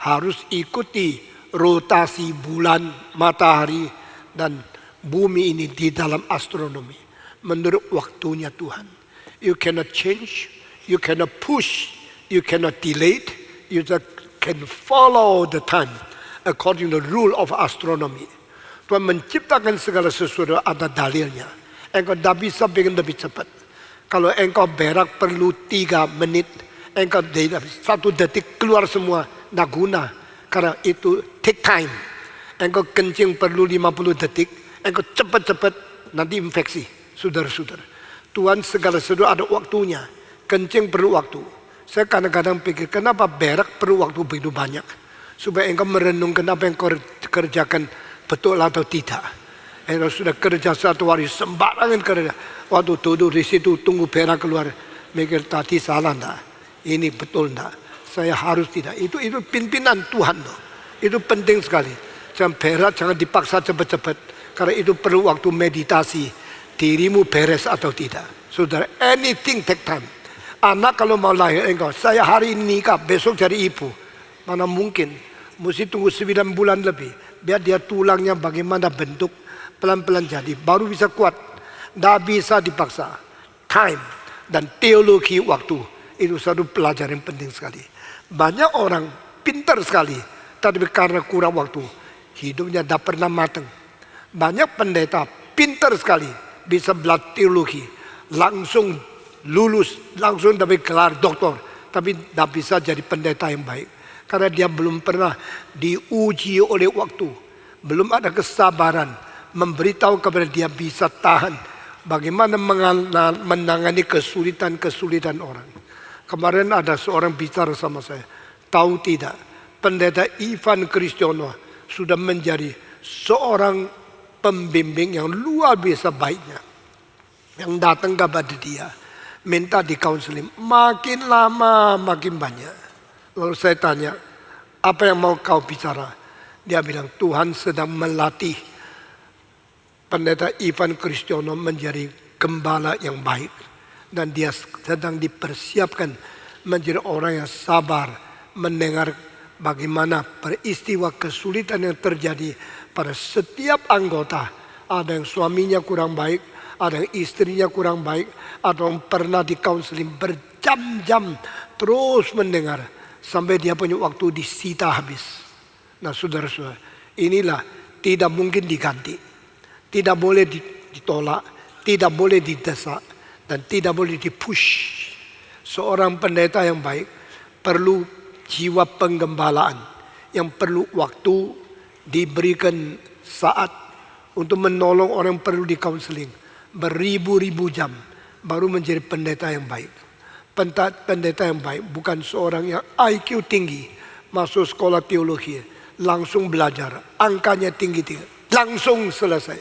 Harus ikuti rotasi bulan, matahari, dan bumi ini di dalam astronomi. Menurut waktunya Tuhan. You cannot change, you cannot push, you cannot delay it. You just can follow the time according to the rule of astronomy. Tuhan menciptakan segala sesuatu ada dalilnya. Engkau tidak bisa bikin lebih cepat. Kalau engkau berak perlu 3 menit, engkau 1 detik keluar semua, tidak guna. Karena itu take time. Engkau kencing perlu 50 detik, engkau cepat-cepat nanti infeksi. Saudara-saudara, Tuhan segala sesuatu ada waktunya. Kencing perlu waktu. Saya kadang-kadang pikir, kenapa berak perlu waktu begitu banyak? Supaya engkau merenungkan apa yang kau kerjakan betul atau tidak. Engkau sudah kerja 1 hari sembarangan kerja. Waktu duduk di situ tunggu berak keluar, mikir tadi salah enggak? Ini betul enggak? Saya harus tidak. Itu pimpinan Tuhan loh. Itu penting sekali. Jangan berak, jangan dipaksa cepat-cepat. Karena itu perlu waktu meditasi. Dirimu beres atau tidak. Saudara, anything take time. Anak kalau mau lahir engkau, saya hari ini nikah, besok jadi ibu. Mana mungkin? Mesti tunggu 9 bulan lebih. Biar dia tulangnya bagaimana bentuk. Pelan-pelan jadi. Baru bisa kuat. Tidak bisa dipaksa. Time dan teologi waktu. Itu satu pelajaran yang penting sekali. Banyak orang pintar sekali. Tapi karena kurang waktu. Hidupnya tidak pernah matang. Banyak pendeta pintar sekali. Bisa belajar teologi. Langsung lulus. Langsung dapat gelar doktor. Tapi tidak bisa jadi pendeta yang baik. Karena dia belum pernah diuji oleh waktu. Belum ada kesabaran. Memberitahu kepada dia bisa tahan. Bagaimana menangani kesulitan-kesulitan orang. Kemarin ada seorang bicara sama saya. Tahu tidak, pendeta Ivan Kristiono sudah menjadi seorang pembimbing yang luar biasa baiknya. Yang datang kepada dia, minta di counseling. Makin lama makin banyak. Lalu saya tanya, apa yang mau kau bicara? Dia bilang, Tuhan sedang melatih pendeta Ivan Kristiono menjadi gembala yang baik. Dan dia sedang dipersiapkan menjadi orang yang sabar mendengar bagaimana peristiwa kesulitan yang terjadi pada setiap anggota. Ada yang suaminya kurang baik, ada yang istrinya kurang baik, ada yang pernah di counseling berjam-jam terus mendengar sampai dia punya waktu disita habis. Nah saudara-saudara, inilah tidak mungkin diganti, tidak boleh ditolak, tidak boleh didesak, dan tidak boleh dipush. Seorang pendeta yang baik perlu jiwa penggembalaan yang perlu waktu diberikan saat untuk menolong orang yang perlu di counseling. Beribu-ribu jam baru menjadi pendeta yang baik. Pendeta yang baik bukan seorang yang IQ tinggi, masuk sekolah teologi, langsung belajar, angkanya tinggi-tinggi, langsung selesai,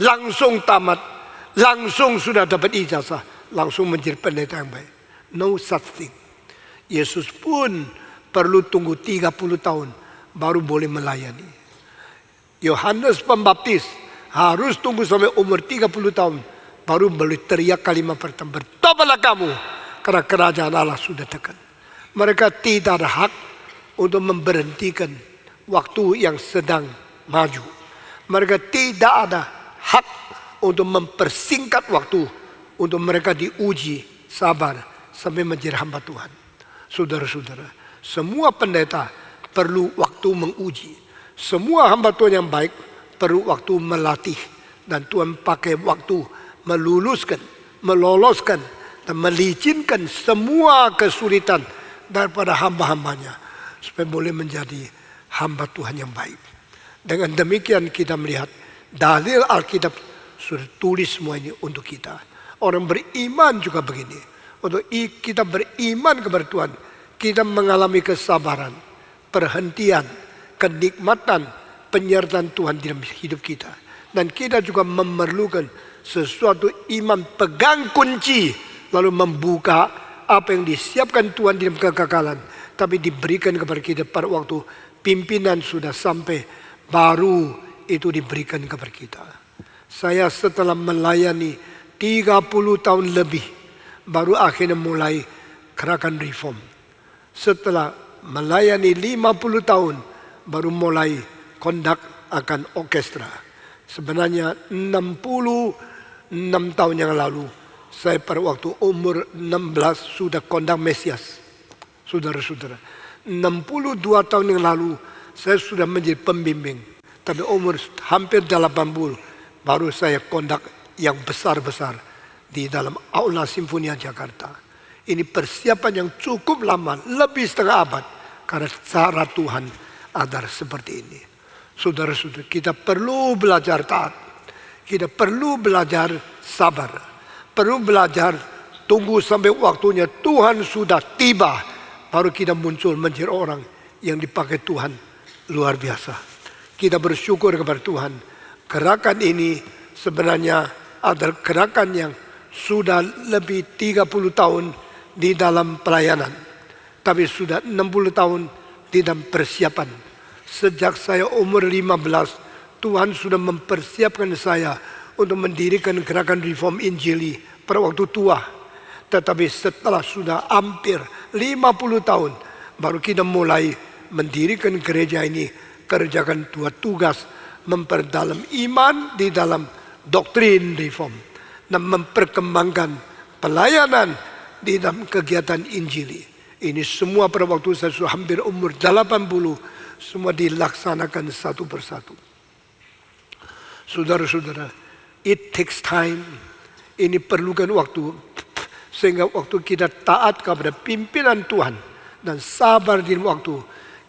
langsung tamat, langsung sudah dapat ijazah, langsung menjadi pendeta yang baik. No such thing. Yesus pun perlu tunggu 30 tahun baru boleh melayani. Yohanes Pembaptis harus tunggu sampai umur 30 tahun baru boleh teriak kalimat pertama, bertobatlah kamu karena kerajaan Allah sudah dekat. Mereka tidak ada hak untuk memberhentikan waktu yang sedang maju. Mereka tidak ada hak untuk mempersingkat waktu untuk mereka diuji sabar sampai menjadi hamba Tuhan. Saudara-saudara, semua pendeta perlu waktu menguji. Semua hamba Tuhan yang baik perlu waktu melatih. Dan Tuhan pakai waktu meluluskan, meloloskan, dan melicinkan semua kesulitan daripada hamba-hambanya. Supaya boleh menjadi hamba Tuhan yang baik. Dengan demikian kita melihat dalil Alkitab sudah tulis semua ini untuk kita. Orang beriman juga begini. Untuk kita beriman kepada Tuhan, kita mengalami kesabaran, perhentian, kenikmatan, penyertaan Tuhan di dalam hidup kita. Dan kita juga memerlukan sesuatu iman pegang kunci, lalu membuka apa yang disiapkan Tuhan di dalam kekekalan, tapi diberikan kepada kita pada waktu pimpinan sudah sampai, baru itu diberikan kepada kita. Saya setelah melayani 30 tahun lebih, baru akhirnya mulai gerakan reform. Setelah melayani 50 tahun, baru mulai kondak akan orkestra. Sebenarnya 66 tahun yang lalu, saya pada waktu umur 16 sudah kondak Mesias. Saudara-saudara, 62 tahun yang lalu saya sudah menjadi pembimbing. Tapi umur hampir 80 baru saya kondak yang besar-besar di dalam Aula Simfonia Jakarta. Ini persiapan yang cukup lama, lebih setengah abad. Karena cara Tuhan adalah seperti ini. Saudara-saudara, kita perlu belajar taat. Kita perlu belajar sabar. Perlu belajar tunggu sampai waktunya Tuhan sudah tiba. Baru kita muncul menjadi orang yang dipakai Tuhan luar biasa. Kita bersyukur kepada Tuhan. Gerakan ini sebenarnya adalah gerakan yang sudah lebih 30 tahun di dalam pelayanan. Tapi sudah 60 tahun di dalam persiapan. Sejak saya umur 15, Tuhan sudah mempersiapkan saya untuk mendirikan gerakan reform Injili pada waktu tua. Tetapi setelah sudah hampir 50 tahun, baru kita mulai mendirikan gereja ini, kerjakan dua tugas, memperdalam iman di dalam doktrin reform dan memperkembangkan pelayanan di dalam kegiatan Injili. Ini semua pada waktu saya sudah hampir umur 80, semua dilaksanakan satu persatu. Saudara-saudara, it takes time. Ini perlukan waktu, sehingga waktu kita taat kepada pimpinan Tuhan dan sabar di waktu,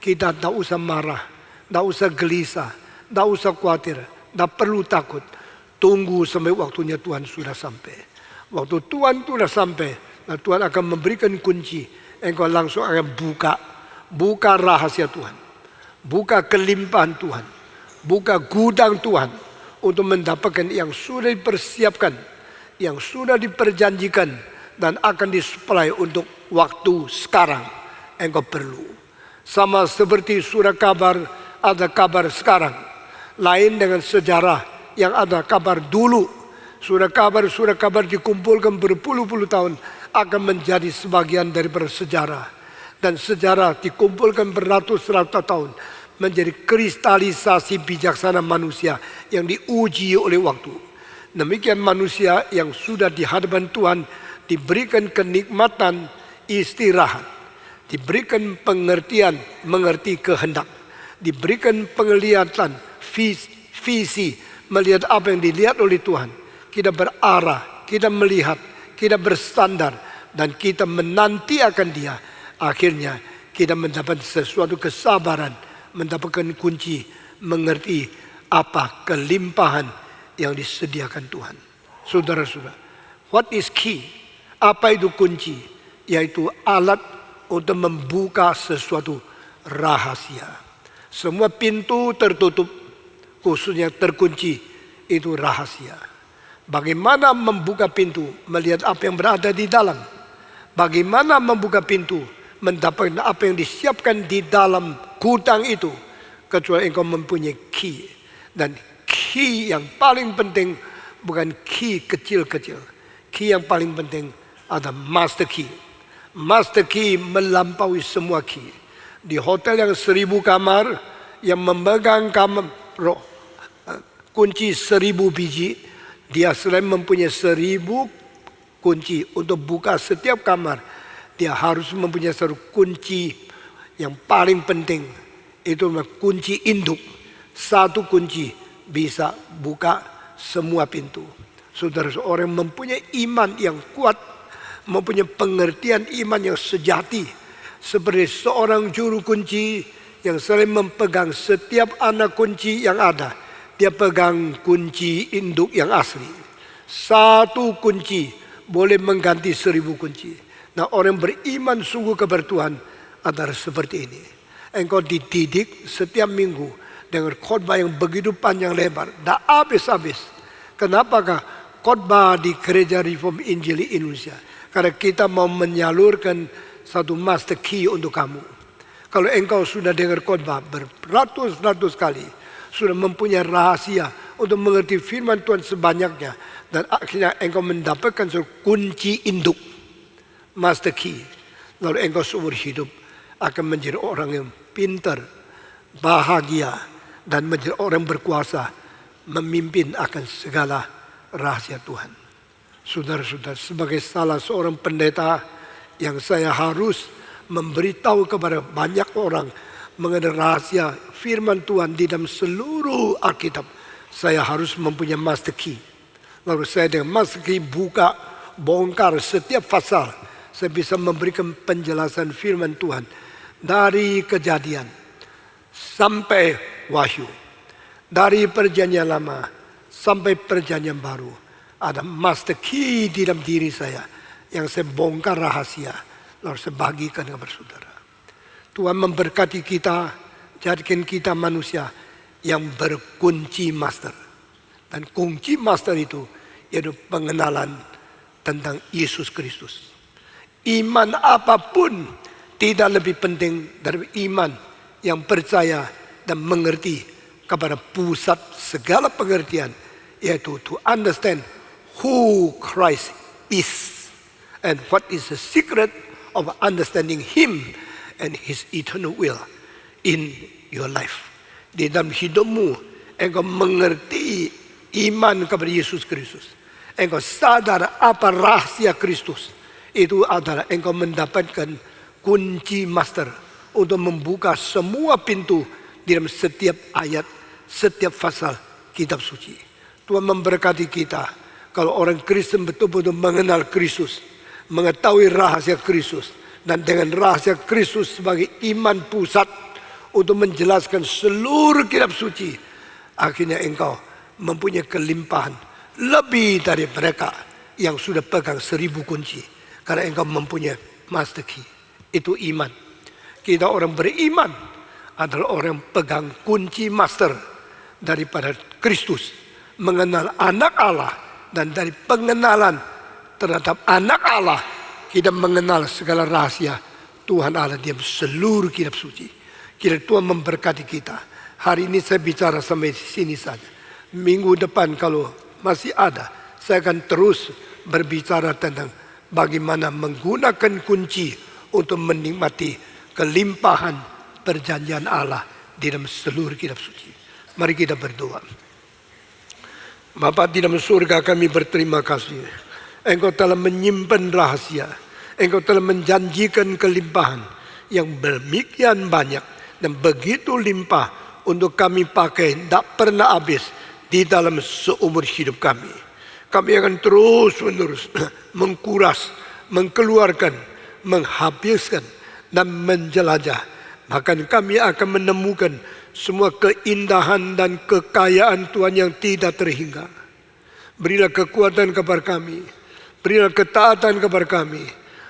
kita tak usah marah, tak usah gelisah, tak usah khawatir, tak perlu takut. Tunggu sampai waktunya Tuhan sudah sampai. Waktu Tuhan sudah sampai, nah Tuhan akan memberikan kunci. Engkau langsung akan buka rahasia Tuhan, buka kelimpahan Tuhan, buka gudang Tuhan untuk mendapatkan yang sudah dipersiapkan, yang sudah diperjanjikan dan akan disuplai untuk waktu sekarang. Engkau perlu. Sama seperti surat kabar, ada kabar sekarang. Lain dengan sejarah yang ada kabar dulu. Surat kabar dikumpulkan berpuluh-puluh tahun akan menjadi sebagian daripada sejarah. Dan sejarah dikumpulkan beratus-ratus tahun menjadi kristalisasi bijaksana manusia yang diuji oleh waktu. Demikian manusia yang sudah di hadapan Tuhan diberikan kenikmatan istirahat, diberikan pengertian mengerti kehendak, diberikan penglihatan visi melihat apa yang dilihat oleh Tuhan. Kita berarah, kita melihat, kita bersandar, dan kita menanti akan Dia. Akhirnya kita mendapat sesuatu kesabaran, mendapatkan kunci, mengerti apa kelimpahan yang disediakan Tuhan. Saudara-saudara, what is key? Apa itu kunci? Yaitu alat untuk membuka sesuatu rahasia. Semua pintu tertutup, khususnya terkunci, itu rahasia. Bagaimana membuka pintu, melihat apa yang berada di dalam. Bagaimana membuka pintu, mendapatkan apa yang disiapkan di dalam gudang itu. Kecuali engkau mempunyai key. Dan key yang paling penting bukan key kecil-kecil. Key yang paling penting ada master key. Master key melampaui semua key. Di hotel yang 1000 kamar, yang memegang kamar kunci 1000 biji, dia selain mempunyai 1000 kunci untuk buka setiap kamar, dia harus mempunyai satu kunci yang paling penting. Itu kunci induk. Satu kunci bisa buka semua pintu. Saudara, seorang yang mempunyai iman yang kuat, mempunyai pengertian iman yang sejati, seperti seorang juru kunci yang selain memegang setiap anak kunci yang ada, dia pegang kunci induk yang asli. Satu kunci boleh mengganti 1000 kunci. Nah, orang beriman sungguh kepada Tuhan adalah seperti ini. Engkau dididik setiap minggu dengan khotbah yang begitu panjang lebar, tak habis-habis. Kenapakah khotbah di Gereja Reform Injili Indonesia? Karena kita mau menyalurkan satu master key untuk kamu. Kalau engkau sudah dengar khotbah beratus-ratus kali, sudah mempunyai rahasia untuk mengerti firman Tuhan sebanyaknya, dan akhirnya engkau mendapatkan kunci induk, master key, lalu engkau seumur hidup akan menjadi orang yang pintar, bahagia, dan menjadi orang berkuasa, memimpin akan segala rahasia Tuhan. Saudara-saudara, sebagai salah seorang pendeta yang saya harus memberitahu kepada banyak orang mengenai rahasia firman Tuhan di dalam seluruh Alkitab, saya harus mempunyai master key. Lalu saya dengan master key buka, bongkar setiap pasal. Saya bisa memberikan penjelasan firman Tuhan dari Kejadian sampai Wahyu, dari Perjanjian Lama sampai Perjanjian Baru. Ada master key di dalam diri saya yang saya bongkar rahasia, lalu saya bagikan kepada saudara. Tuhan memberkati kita, jadikan kita manusia yang berkunci master. Dan kunci master itu yaitu pengenalan tentang Yesus Kristus. Iman apapun tidak lebih penting dari iman yang percaya dan mengerti kepada pusat segala pengertian, yaitu to understand who Christ is and what is the secret of understanding Him and His eternal will in your life. Di dalam hidupmu, engkau mengerti iman kepada Yesus Kristus. Engkau sadar apa rahasia Kristus. Itu adalah engkau mendapatkan kunci master untuk membuka semua pintu di dalam setiap ayat, setiap pasal kitab suci. Tuhan memberkati kita. Kalau orang Kristen betul-betul mengenal Kristus, mengetahui rahasia Kristus, dan dengan rahasia Kristus sebagai iman pusat untuk menjelaskan seluruh kitab suci, akhirnya engkau mempunyai kelimpahan lebih dari mereka yang sudah pegang 1000 kunci, karena engkau mempunyai master key. Itu iman. Kita orang beriman adalah orang pegang kunci master daripada Kristus, mengenal anak Allah, dan dari pengenalan terhadap anak Allah kita mengenal segala rahasia Tuhan Allah di seluruh kitab suci. Kira Tuhan memberkati kita. Hari ini saya bicara sampai sini saja. Minggu depan kalau masih ada, saya akan terus berbicara tentang bagaimana menggunakan kunci untuk menikmati kelimpahan perjanjian Allah di dalam seluruh kitab suci. Mari kita berdoa. Bapa di dalam surga, kami berterima kasih. Engkau telah menyimpan rahasia. Engkau telah menjanjikan kelimpahan yang demikian banyak dan begitu limpah untuk kami pakai, tidak pernah habis di dalam seumur hidup kami. Kami akan terus-menerus mengkuras, mengeluarkan, menghabiskan, dan menjelajah. Bahkan kami akan menemukan semua keindahan dan kekayaan Tuhan yang tidak terhingga. Berilah kekuatan kepada kami, berilah ketaatan kepada kami,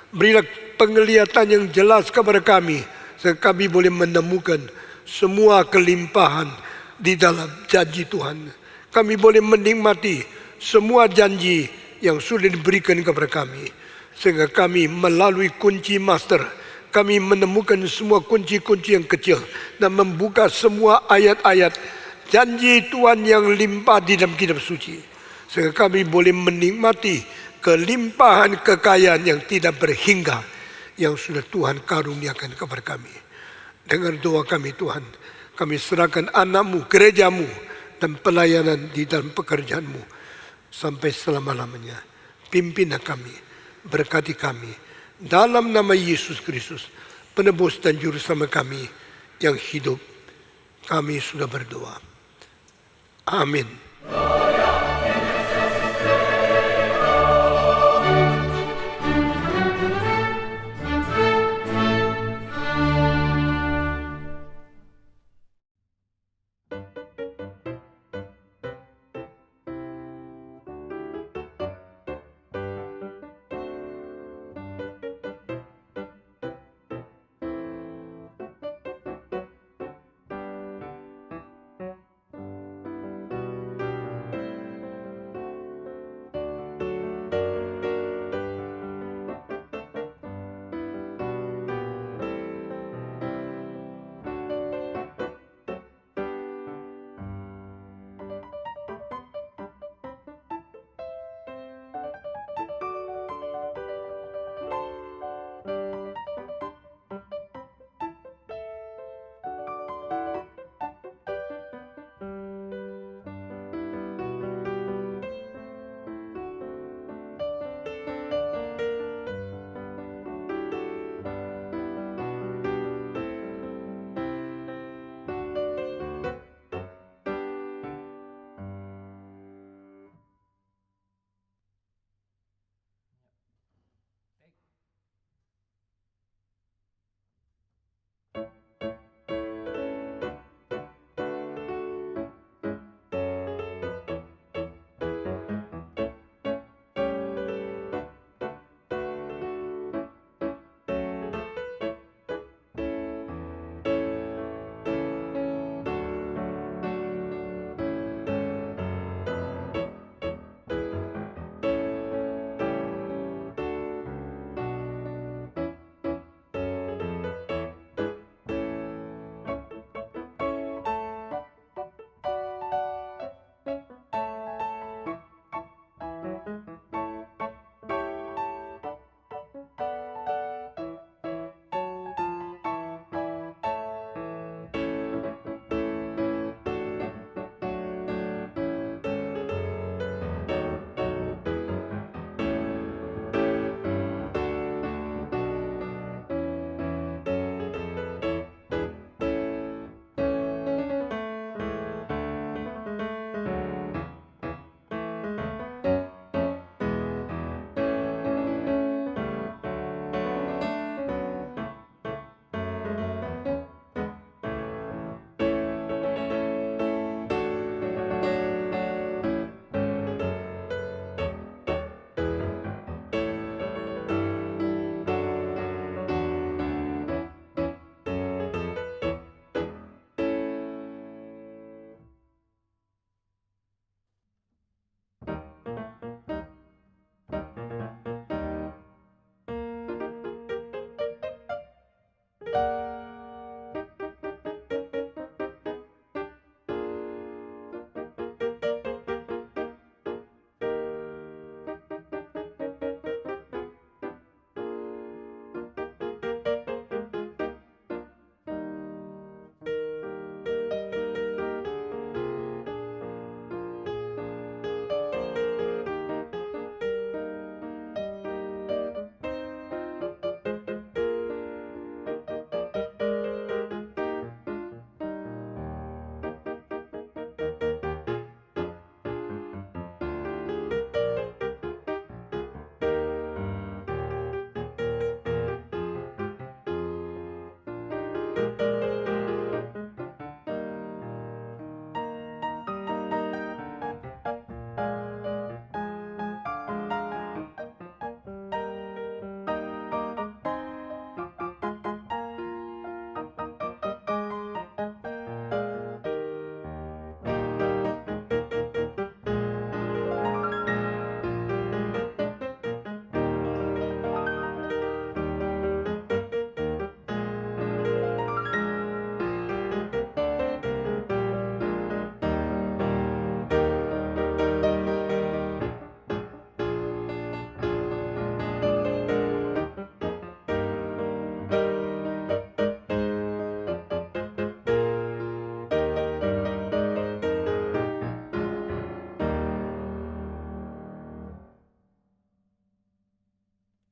berilah penglihatan yang jelas kepada kami, sehingga kami boleh menemukan semua kelimpahan di dalam janji Tuhan. Kami boleh menikmati semua janji yang sudah diberikan kepada kami, sehingga kami melalui kunci master, kami menemukan semua kunci-kunci yang kecil dan membuka semua ayat-ayat janji Tuhan yang limpah di dalam kitab suci, sehingga kami boleh menikmati kelimpahan kekayaan yang tidak berhingga yang sudah Tuhan karuniakan kepada kami. Dengar doa kami Tuhan, kami serahkan anak-Mu, gereja-Mu, dan pelayanan di dalam pekerjaan-Mu sampai selama-lamanya. Pimpinlah kami, berkati kami, dalam nama Yesus Kristus, penebus dan juru selamat kami yang hidup. Kami sudah berdoa. Amin.